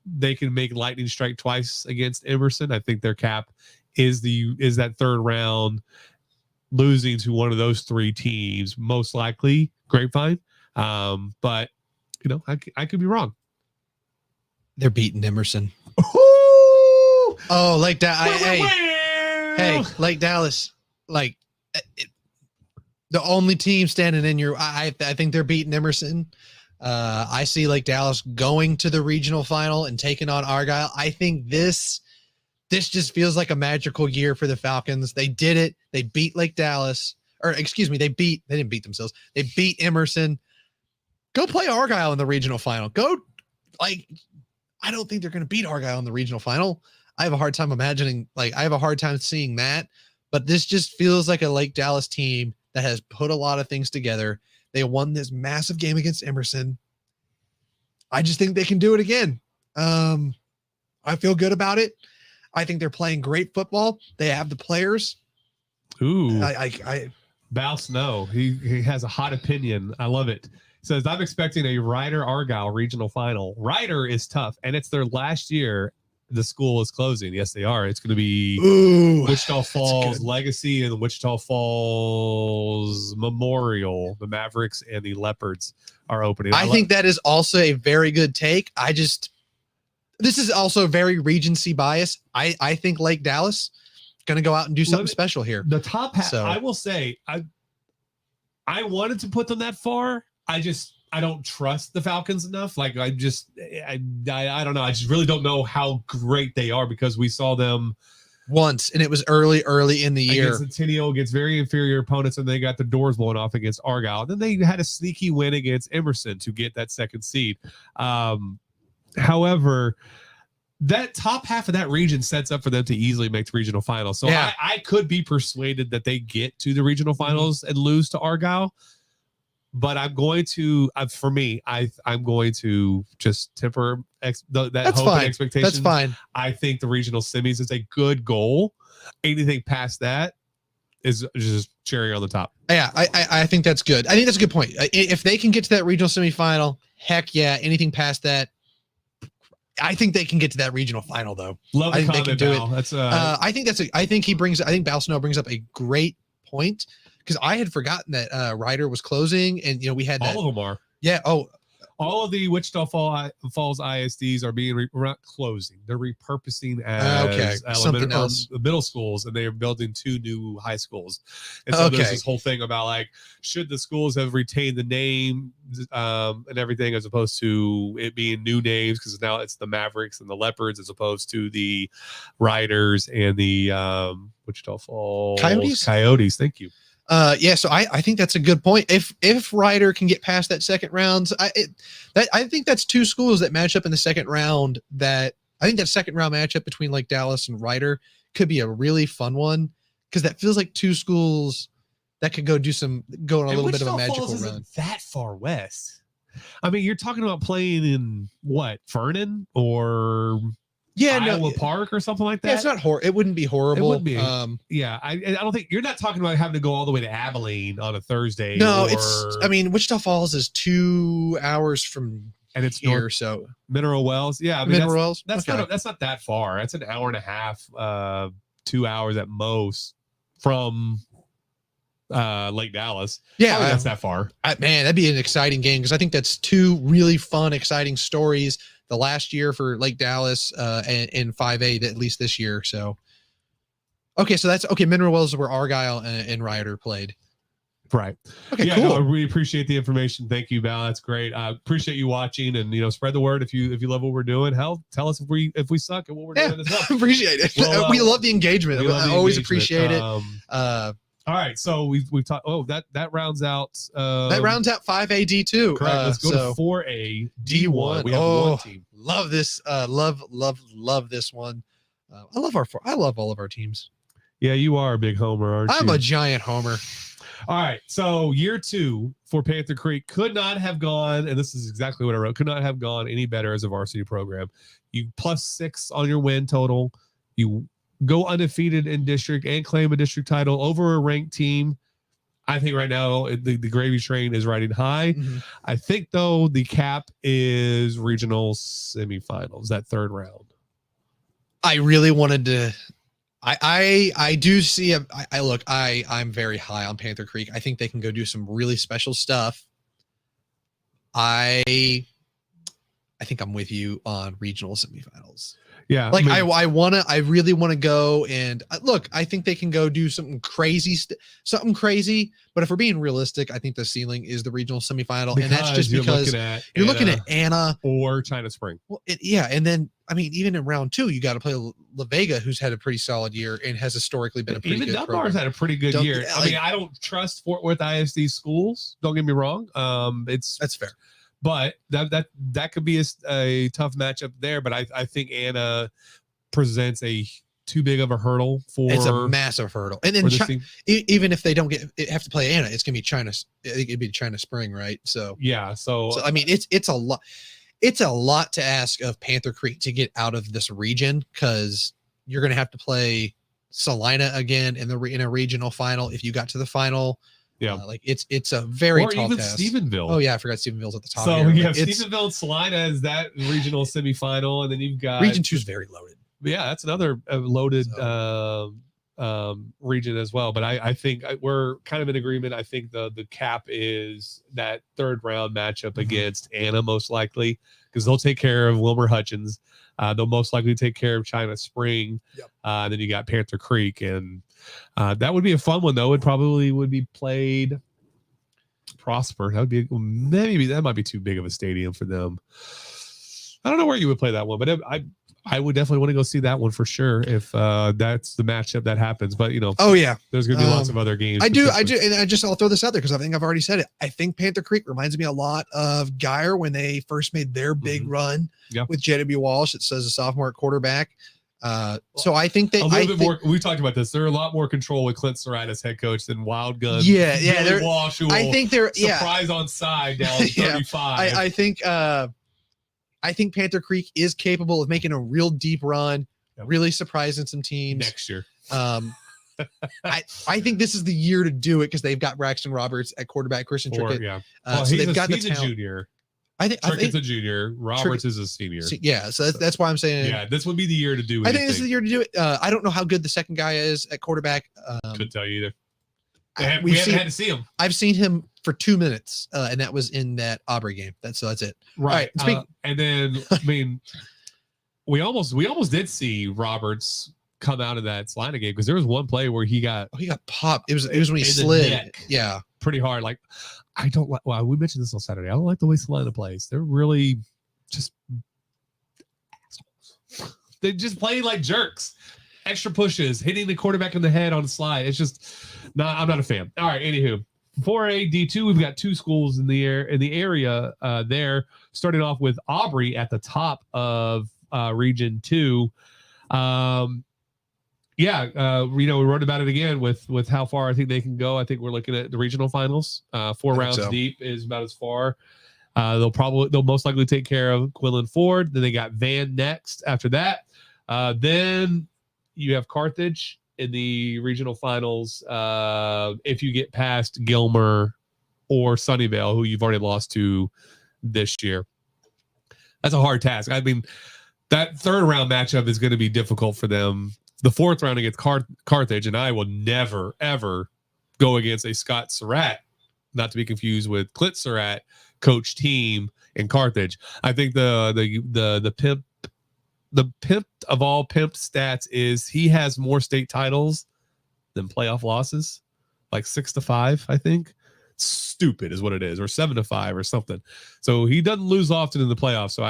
they can make lightning strike twice against Emerson. I think their cap is that third round losing to one of those three teams, most likely Grapevine. But I could be wrong. They're beating Emerson. Ooh! Oh, Lake Dallas. Hey, Lake Dallas. The only team standing in your, I think they're beating Emerson. I see Lake Dallas going to the regional final and taking on Argyle. I think this just feels like a magical year for the Falcons. They did it. They beat Lake Dallas, or excuse me, they didn't beat themselves. They beat Emerson. Go play Argyle in the regional final. I don't think they're going to beat Argyle in the regional final. I have a hard time seeing that, but this just feels like a Lake Dallas team that has put a lot of things together. They won this massive game against Emerson. I just think they can do it again. I feel good about it. I think they're playing great football. They have the players. Ooh, Bal Snow. He has a hot opinion. I love it. Says, I'm expecting a Rider Argyle regional final. Rider is tough, and it's their last year. The school is closing. Yes, they are. It's going to be Wichita Falls Legacy and Wichita Falls Memorial. The Mavericks and the Leopards are opening. I think that is also a very good take. This is also very Regency bias. I think Lake Dallas going to go out and do something special here. The top half, I will say, I wanted to put them that far. I don't trust the Falcons enough. I don't know. I just really don't know how great they are because we saw them once and it was early in the year. Centennial against very inferior opponents, and they got the doors blown off against Argyle. Then they had a sneaky win against Emerson to get that second seed. However, that top half of that region sets up for them to easily make the regional finals. So I could be persuaded that they get to the regional finals and lose to Argyle. But I'm going to, I'm going to just temper that hope and expectation. That's fine. I think the regional semis is a good goal. Anything past that is just cherry on the top. Yeah, I think that's good. I think that's a good point. If they can get to that regional semifinal, heck yeah. Anything past that, I think they can get to that regional final though. Love the comment, they can do Bal. it. I think Bal Snow brings up a great point. Because I had forgotten that Ryder was closing, and we had all of them are. Yeah. Oh, all of the Wichita Falls ISDs are being we're not closing; they're repurposing as something else, middle schools, and they are building 2 new high schools. And so there's this whole thing about like, should the schools have retained the name and everything, as opposed to it being new names, because now it's the Mavericks and the Leopards, as opposed to the Riders and the Wichita Falls Coyotes. Thank you. Yeah, so I think that's a good point. If Ryder can get past that second round, I think that's 2 schools that match up in the second round. That I think that second round matchup between like Dallas and Ryder could be a really fun one, because that feels like 2 schools that could go on a little bit of a magical Falls run. Isn't that far west. I mean, you're talking about playing in what, Vernon or Iowa Park or something like that. Yeah, it's not it wouldn't be horrible. It would be. I don't think you're not talking about having to go all the way to Abilene on a Thursday. No, Wichita Falls is 2 hours from and it's here, so Mineral Wells. Yeah, I mean, Mineral Wells. That's not that far. That's an hour and a half, 2 hours at most from Lake Dallas. Yeah, that's that far. Man, that'd be an exciting game, because I think that's 2 really fun, exciting stories. The last year for Lake Dallas and 5A, at least this year. So, so that's okay. Mineral Wells is where Argyle and Ryder played. Right. Okay. Yeah, cool. No, I really appreciate the information. Thank you, Val. That's great. I appreciate you watching, and spread the word if you love what we're doing. Hell, tell us if we suck at what we're doing as well. Appreciate it. Well, we love the engagement. I always appreciate it. All right, so we've talked. Oh, that rounds out. That rounds out 5A D2. Correct. Let's go to 4A D1. We have 1 team. Love this. Love this one. I love all of our teams. Yeah, you are a big homer, aren't you? I'm a giant homer. All right, so year 2 for Panther Creek could not have gone, and this is exactly what I wrote. Could not have gone any better as a varsity program. You +6 on your win total. You go undefeated in district and claim a district title over a ranked team. I think right now the gravy train is riding high. Mm-hmm. I think, though, the cap is regional semifinals, that 3rd round. I really wanted to. I do see I'm very high on Panther Creek. I think they can go do some really special stuff. I think I'm with you on regional semifinals. Yeah, I really want to go and look. I think they can go do something crazy. But if we're being realistic, I think the ceiling is the regional semifinal, and that's just because you're looking at Anna or China Spring. Well, and then even in round 2, you got to play La Vega, who's had a pretty solid year and has historically been a pretty good program. Dunbar's had a pretty good year. I don't trust Fort Worth ISD schools. Don't get me wrong. That's fair. But that could be a tough matchup there. But I think Anna presents a too big of a hurdle for. It's a massive hurdle, and then even if they don't have to play Anna, it's gonna be China. I think it'd be China Spring, right? So yeah. So I mean, it's a lot. It's a lot to ask of Panther Creek to get out of this region, because you're gonna have to play Salina again in a regional final if you got to the final. Yeah, it's a very tall even task. Stephenville. Oh yeah, I forgot Stephenville's at the top. So you have Stephenville and Salina is that regional semifinal, and then you've got Region 2 is very loaded. Yeah, that's another loaded region as well. But I think we're kind of in agreement. I think the cap is that 3rd round matchup against Anna, most likely, because they'll take care of Wilmer Hutchins. They'll most likely take care of China Spring. Yep. Then you got Panther Creek, and that would be a fun one, though. It probably would be played Prosper. That would be maybe that might be too big of a stadium for them. I don't know where you would play that one, but I would definitely want to go see that one for sure if that's the matchup that happens. But oh yeah, there's gonna be lots of other games. I do, and I'll throw this out there because I think I've already said it. I think Panther Creek reminds me a lot of Geyer when they first made their big run with JW Walsh. It says a sophomore at quarterback. So I think they more. We talked about this. They're a lot more control with Clint Surratt as head coach than Wild Gun. Yeah. Walsh, I think they're surprise on side down 35. I think Panther Creek is capable of making a real deep run, really surprising some teams next year. I think this is the year to do it because they've got Braxton Roberts at quarterback, Christian Trickett. So they've got he's a junior. I think Trickett's a junior. Roberts is a senior. Yeah, so that's why I'm saying. Yeah, this would be the year to do it. I think this is the year to do it. I don't know how good the second guy is at quarterback. Couldn't tell you either. We haven't had to see him. I've seen him for 2 minutes, and that was in that Aubrey game. That's it. Right. And then I mean, we almost did see Roberts come out of that Salina game because there was one play where he got popped. It was when he slid. Yeah, pretty hard. Like I don't like. Well, we mentioned this on Saturday. I don't like the way Salina plays. They're really just assholes. They just play like jerks. Extra pushes, hitting the quarterback in the head on the slide. It's just not. I'm not a fan. All right. Anywho, 4A D2, we've got 2 schools in the area there. Starting off with Aubrey at the top of Region 2. We wrote about it again with how far I think they can go. I think we're looking at the regional finals. 4 rounds deep is about as far. They'll most likely take care of Quinlan Ford. Then they got Van next after that. Then you have Carthage in the regional finals. If you get past Gilmer or Sunnyvale, who you've already lost to this year, that's a hard task. I mean, that 3rd round matchup is going to be difficult for them. The 4th round against Carthage, and I will never, ever go against a Scott Surratt, not to be confused with Clint Surratt, coach team in Carthage. I think the pimp of all pimp stats is he has more state titles than playoff losses, like 6-5, I think. Stupid is what it is, or 7-5 or something. So he doesn't lose often in the playoffs. So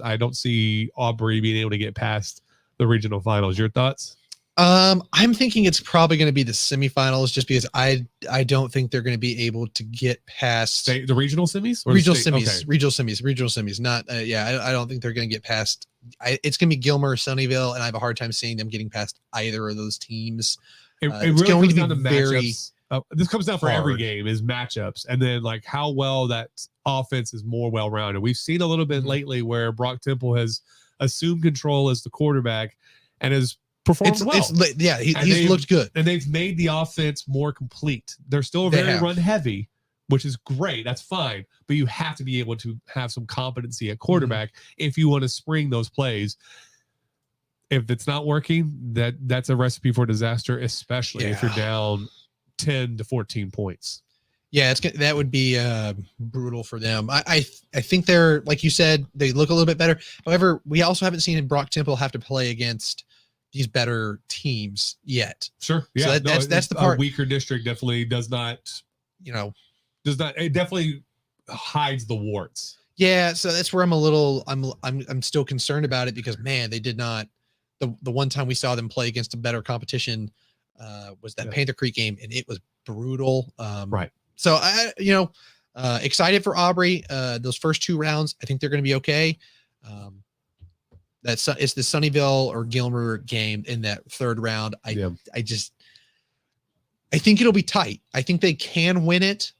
I don't see Aubrey being able to get past the regional finals. Your thoughts? I'm thinking it's probably going to be the semifinals, just because I don't think they're going to be able to get past the regional semis. Regional semis. Not I don't think they're going to get past. It's going to be Gilmer or Sunnyvale, and I have a hard time seeing them getting past either of those teams. It really comes down to matchups. This comes down for every game is matchups, and then like how well that offense is more well-rounded. We've seen a little bit lately where Brock Temple has assumed control as the quarterback and has performed well. He's looked good, and they've made the offense more complete. They're still very run heavy, which is great. That's fine, but you have to be able to have some competency at quarterback if you want to spring those plays. If it's not working, that's a recipe for disaster, especially if you're down 10 to 14 points. Yeah, that would be brutal for them. I think they're, like you said, they look a little bit better. However, we also haven't seen Brock Temple have to play against these better teams yet. Sure. Yeah. So that's the part. A weaker district definitely does not. It definitely hides the warts. Yeah. So that's where I'm still concerned about it, because man, they did not. The one time we saw them play against a better competition was that Panther Creek game, and it was brutal. Right. So excited for Aubrey. Those first 2 rounds, I think they're going to be okay. It's the Sunnyvale or Gilmer game in that 3rd round. I think it'll be tight. I think they can win it.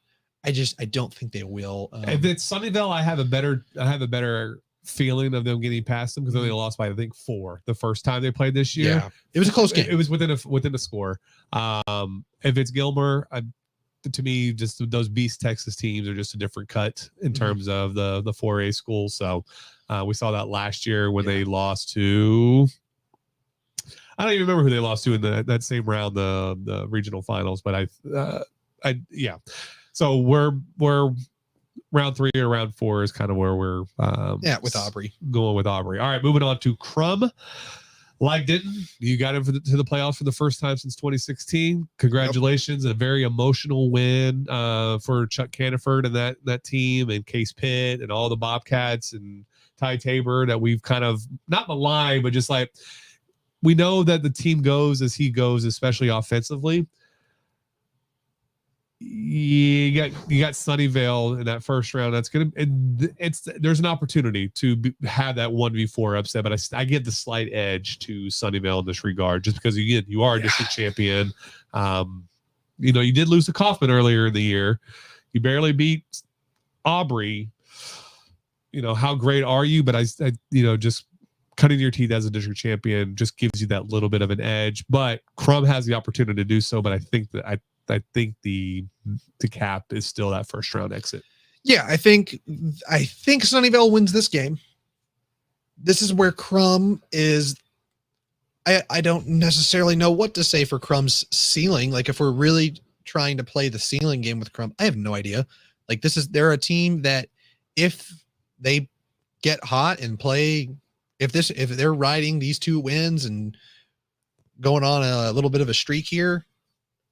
I don't think they will. If it's Sunnyvale, I have a better feeling of them getting past them, because they lost by I think 4 the first time they played this year. Yeah, it was a close game. It was within a score. If it's Gilmer, to me, just those Beast Texas teams are just a different cut in terms of the 4A schools. So we saw that last year when they lost to. I don't even remember who they lost to in that same round, the regional finals. But So we're round 3 or round 4 is kind of where we're with Aubrey. Going with Aubrey. All right, moving on to Crum. Like Denton, you got him to the playoffs for the first time since 2016. Congratulations. A very emotional win for Chuck Caniford and that team, and Case Pitt and all the Bobcats and Ty Tabor that we've kind of not maligned, but just like we know that the team goes as he goes, especially offensively. You got Sunnyvale in that first round. That's there's an opportunity to have that 1v4 upset, but I give the slight edge to Sunnyvale in this regard, just because you are a district champion. You did lose to Kaufman earlier in the year. You barely beat Aubrey. How great are you? But I just cutting your teeth as a district champion just gives you that little bit of an edge. But Crum has the opportunity to do so. But I think the cap is still that first round exit. Yeah, I think Sunnyvale wins this game. This is where Crum is. I don't necessarily know what to say for Crum's ceiling. Like, if we're really trying to play the ceiling game with Crum. I have no idea. Like they're a team that if they get hot and play, if they're riding these 2 wins and going on a little bit of a streak here,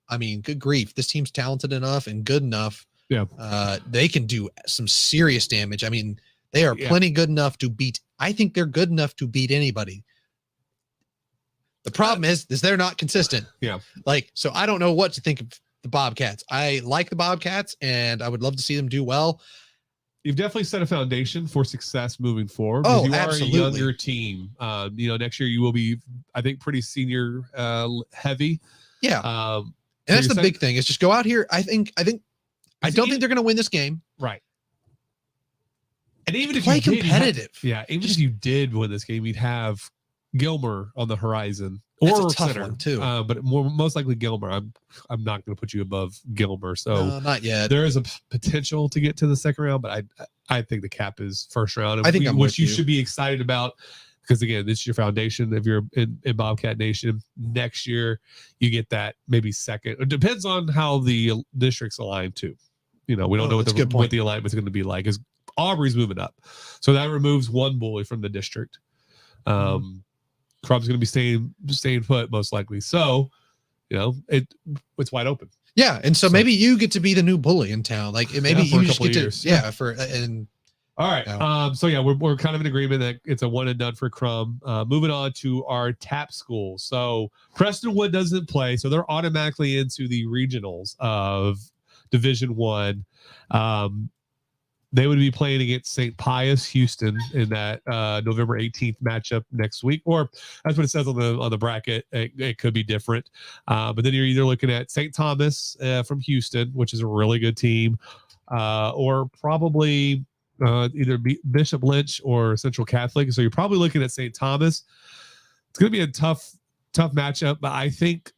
I mean, good grief, this team's talented enough and good enough. Yeah. They can do some serious damage. I mean, they are plenty good enough to beat. I think they're good enough to beat anybody. The problem is they're not consistent. Yeah. Like, so I don't know what to think of the Bobcats. I like the Bobcats and I would love to see them do well. You've definitely set a foundation for success moving forward. Oh, you absolutely. are a younger team. Next year you will be, I think, pretty senior heavy. Yeah. And that's the big thing is just go out here. I don't think they're going to win this game. Right. And even if play you competitive, if you did win this game, you'd have Gilmer on the horizon, that's or a tough center one too. But most likely Gilmer. I'm not going to put you above Gilmer. So not yet. There is a potential to get to the second round, but I think the cap is first round. And I think which you should be excited about, because again, this is your foundation. If you're in Bobcat Nation, next year you get that maybe second. It depends on how the districts align too. We don't know what the alignment's going to be like. Is Aubrey's moving up, so that removes one bully from the district. Crum's going to be staying put most likely. So, it's wide open. Yeah, and so maybe you get to be the new bully in town. Like maybe you just get to All right. So yeah, we're kind of in agreement that it's a one and done for Crum. Moving on to our TAP schools. So Prestonwood doesn't play, so they're automatically into the regionals of Division One. They would be playing against St. Pius Houston in that November 18th matchup next week, or that's what it says on the bracket. It could be different, but then you're either looking at St. Thomas from Houston, which is a really good team, or probably either Bishop Lynch or Central Catholic. So you're probably looking at St. Thomas. It's going to be a tough matchup, but I think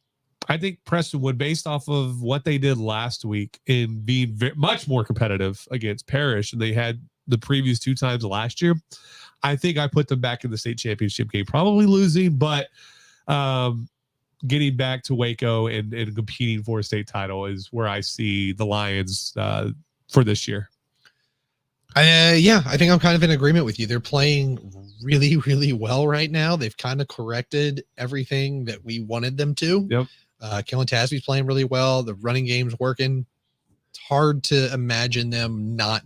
Prestonwood, based off of what they did last week in being much more competitive against Parrish than they had the previous 2 times last year, I think I put them back in the state championship game, probably losing, but getting back to Waco and competing for a state title is where I see the Lions for this year. I think I'm kind of in agreement with you. They're playing really, really well right now. They've kind of corrected everything that we wanted them to. Yep. Kellen Tasby's playing really well. The running game's working. It's hard to imagine them not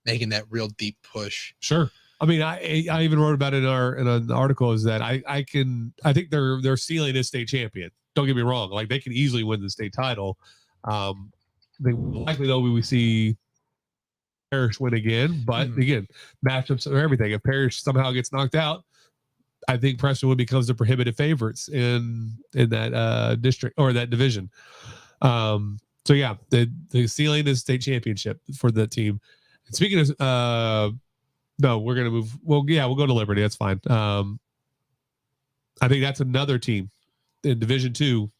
making that real deep push. Sure. I mean, I even wrote about it in an article, is that I think their ceiling is state champion. Don't get me wrong. Like, they can easily win the state title. They likely, though, we see Parrish win again, but again, matchups are everything. If Parrish somehow gets knocked out, I think Prestonwood becomes the prohibitive favorites in that district or that division. So yeah, the ceiling is state championship for the team. And speaking of, no, we're gonna move. Well, yeah, we'll go to Liberty. That's fine. I think that's another team in Division 2.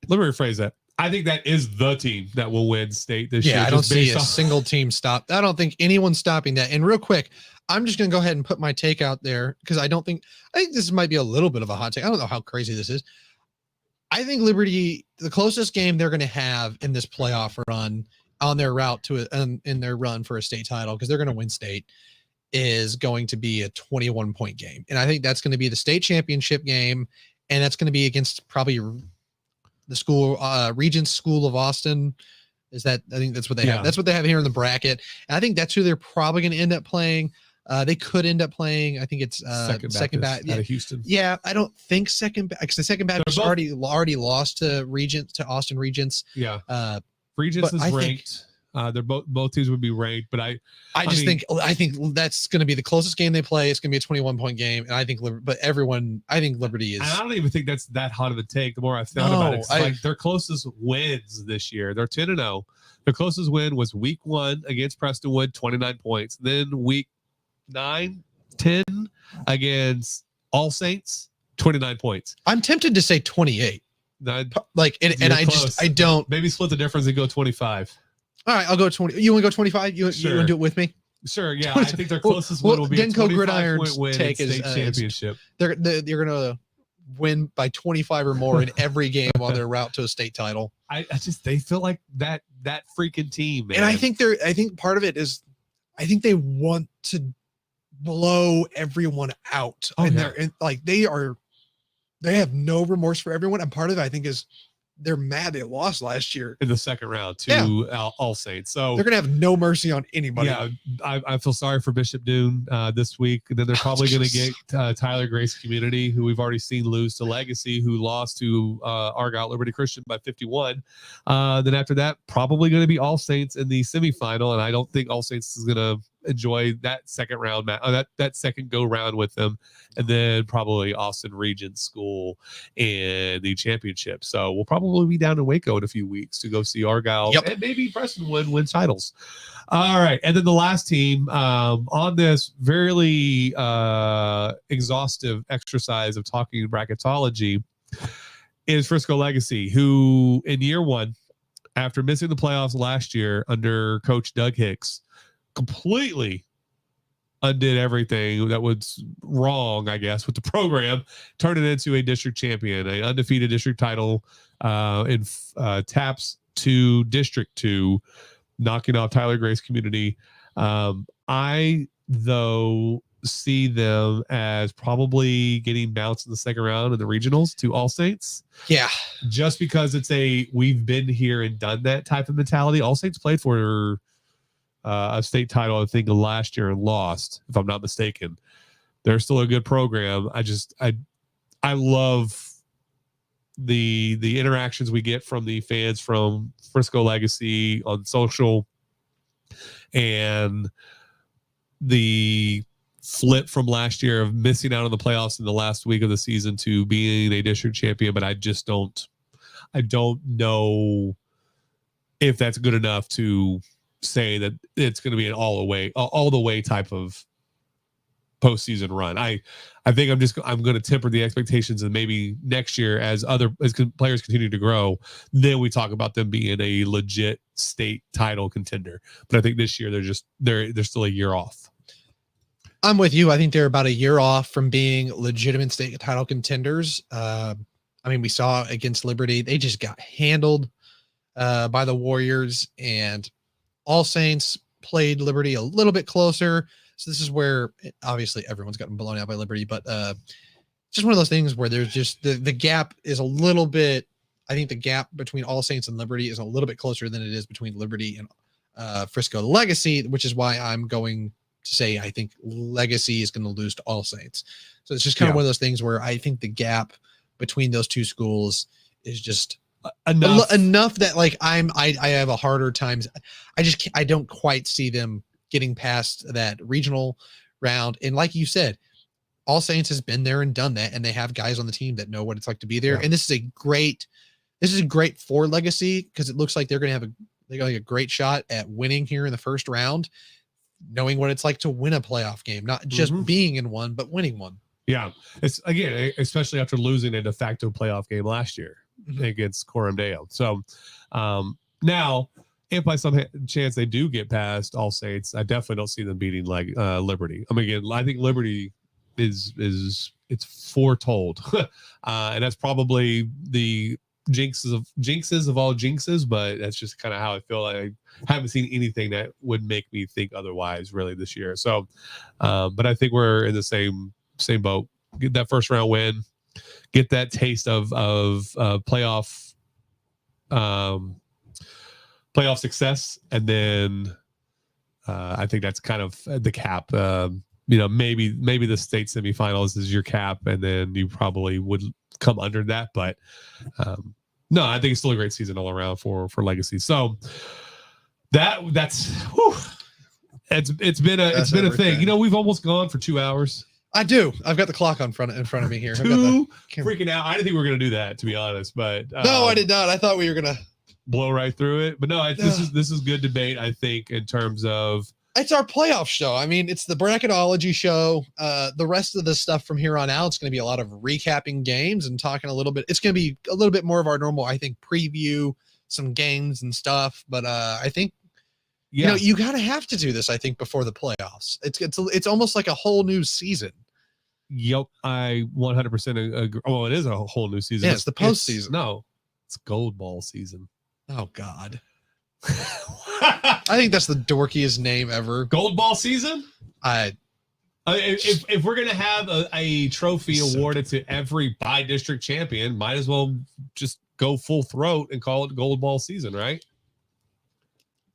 Let me rephrase that. I think that is the team that will win state this year. Yeah, I don't see a single team stop. I don't think anyone's stopping that. And real quick, I'm just going to go ahead and put my take out there, because I think this might be a little bit of a hot take. I don't know how crazy this is. I think Liberty, the closest game they're going to have in this playoff run on their route to in their run for a state title, because they're going to win state, is going to be a 21-point game. And I think that's going to be the state championship game. And that's going to be against probably the school, Regents School of Austin. I think that's what they have. That's what they have here in the bracket. And I think that's who they're probably going to end up playing. They could end up playing. I think it's Second Baptist out of Houston. Yeah, I don't think because the Second Baptist already lost to Austin Regents. Yeah, Regents is ranked. They're both teams would be ranked, but I think that's going to be the closest game they play. It's going to be a 21-point game, and I think Liberty is. And I don't even think that's that hot of a take. The more I've thought about it, it's like their closest wins this year. They're 10-0. Their closest win was week 1 against Prestonwood, 29 points. Then week 9, 10 against All Saints, 29 points. I'm tempted to say 28. I don't. Maybe split the difference and go 25. All right, I'll go 20. You want to go 25? You want to do it with me? Sure, yeah. I think their closest win will be DenCo a 25-point Gridiron's win take in is state championship. You're going to win by 25 or more in every game on their route to a state title. They feel like that freaking team, man. And I think part of it is, I think they want to blow everyone out. Oh, and yeah. they have no remorse for everyone. And part of it, I think, is they're mad they lost last year in the second round to All Saints. So they're gonna have no mercy on anybody. Yeah, I feel sorry for Bishop Dune this week, and then they're probably going to get Tyler Grace Community, who we've already seen lose to Legacy, who lost to Argyle Liberty Christian by 51. Then after that, probably going to be All Saints in the semifinal, and I don't think All Saints is going to enjoy that second round that second go round with them, and then probably Austin Region School in the championship. So we'll probably be down in Waco in a few weeks to go see Argyle and maybe Prestonwood win titles. All right, and then the last team on this very exhaustive exercise of talking bracketology is Frisco Legacy, who in year one, after missing the playoffs last year under Coach Doug Hicks, completely undid everything that was wrong, I guess, with the program, turned it into a district champion, an undefeated district title in TAPS 2 District 2, knocking off Tyler Grace Community. I, though, see them as probably getting bounced in the second round in the regionals to All Saints. Yeah. Just because it's we've been here and done that type of mentality. All Saints played for a state title, I think, last year and lost, if I'm not mistaken. They're still a good program. I love the interactions we get from the fans from Frisco Legacy on social, and the flip from last year of missing out on the playoffs in the last week of the season to being a district champion. But I don't know if that's good enough to say that it's going to be an all the way type of postseason run. I think I'm going to temper the expectations, and maybe next year as players continue to grow, then we talk about them being a legit state title contender. But I think this year they're still a year off. I'm with you. I think they're about a year off from being legitimate state title contenders. We saw against Liberty, they just got handled by the Warriors, and All Saints played Liberty a little bit closer. So this is where obviously everyone's gotten blown out by Liberty, but just one of those things where there's just the gap is a little bit. I think the gap between All Saints and Liberty is a little bit closer than it is between Liberty and Frisco Legacy, which is why I'm going to say I think Legacy is going to lose to All Saints. So it's just kind of one of those things where I think the gap between those two schools is just enough that I have a harder time. I don't quite see them getting past that regional round. And like you said, All Saints has been there and done that, and they have guys on the team that know what it's like to be there. Yeah. And this is great for Legacy, because it looks like they're going to have a great shot at winning here in the first round, knowing what it's like to win a playoff game, not just being in one, but winning one. Yeah. It's again, especially after losing a de facto playoff game last year against Coram Deo. So now, if by some chance they do get past All Saints, I definitely don't see them beating Liberty. Again, I think Liberty it's foretold, and that's probably the jinxes of all jinxes. But that's just kind of how I feel. I haven't seen anything that would make me think otherwise really this year. So, but I think we're in the same boat. Get that first round win, get that taste of playoff success, and then I think that's kind of the cap. Maybe the state semifinals is your cap, and then you probably would come under that. But no, I think it's still a great season all around for Legacy. So that's it's been a thing. We've almost gone for 2 hours. I do. I've got the clock in front of me here. Freaking out. I didn't think we were going to do that, to be honest. But no, I did not. I thought we were going to blow right through it. But no, this is good debate, I think, in terms of it's our playoff show. It's the bracketology show. The rest of the stuff from here on out, it's going to be a lot of recapping games and talking a little bit. It's going to be a little bit more of our normal, I think, preview some games and stuff. But I think you gotta have to do this, I think, before the playoffs. It's almost like a whole new season. Yep, I 100% agree. Well, it is a whole new season. Yeah, it's the postseason. No, it's Gold Ball season. Oh God. I think that's the dorkiest name ever. Gold Ball season? If we're gonna have a trophy awarded to every by-district champion, might as well just go full throat and call it Gold Ball season, right?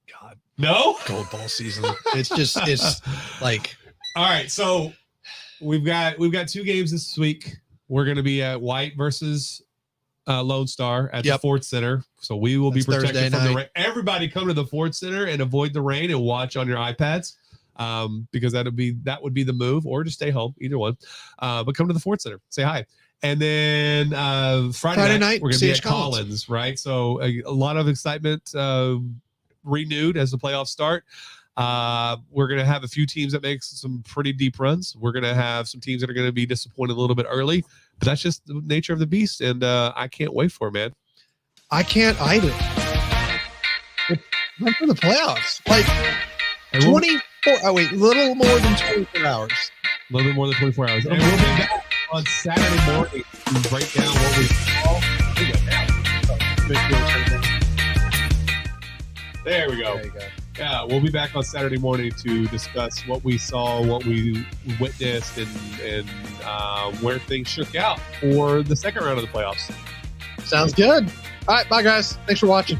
God, no Gold Ball season. It's like, all right. So we've got 2 games this week. We're gonna be at White versus Lone Star at the Ford Center. So we will be protected Thursday from the night. rain. Everybody come to the Ford Center and avoid the rain and watch on your iPads. Because that would be the move, or just stay home, either one. But come to the Ford Center, say hi. And then Friday night we're gonna be at Collins, right? So a lot of excitement renewed as the playoffs start. We're gonna have a few teams that make some pretty deep runs. We're gonna have some teams that are gonna be disappointed a little bit early, but that's just the nature of the beast, and I can't wait for it, man. I can't either. It's time for the playoffs. Like 24. Oh wait, a little more than 24 hours. A little bit more than 24 hours. And we'll be back on Saturday morning to break down what we saw. There we go. There you go. Yeah, we'll be back on Saturday morning to discuss what we saw, what we witnessed, and where things shook out for the second round of the playoffs. Sounds good. All right, bye guys. Thanks for watching.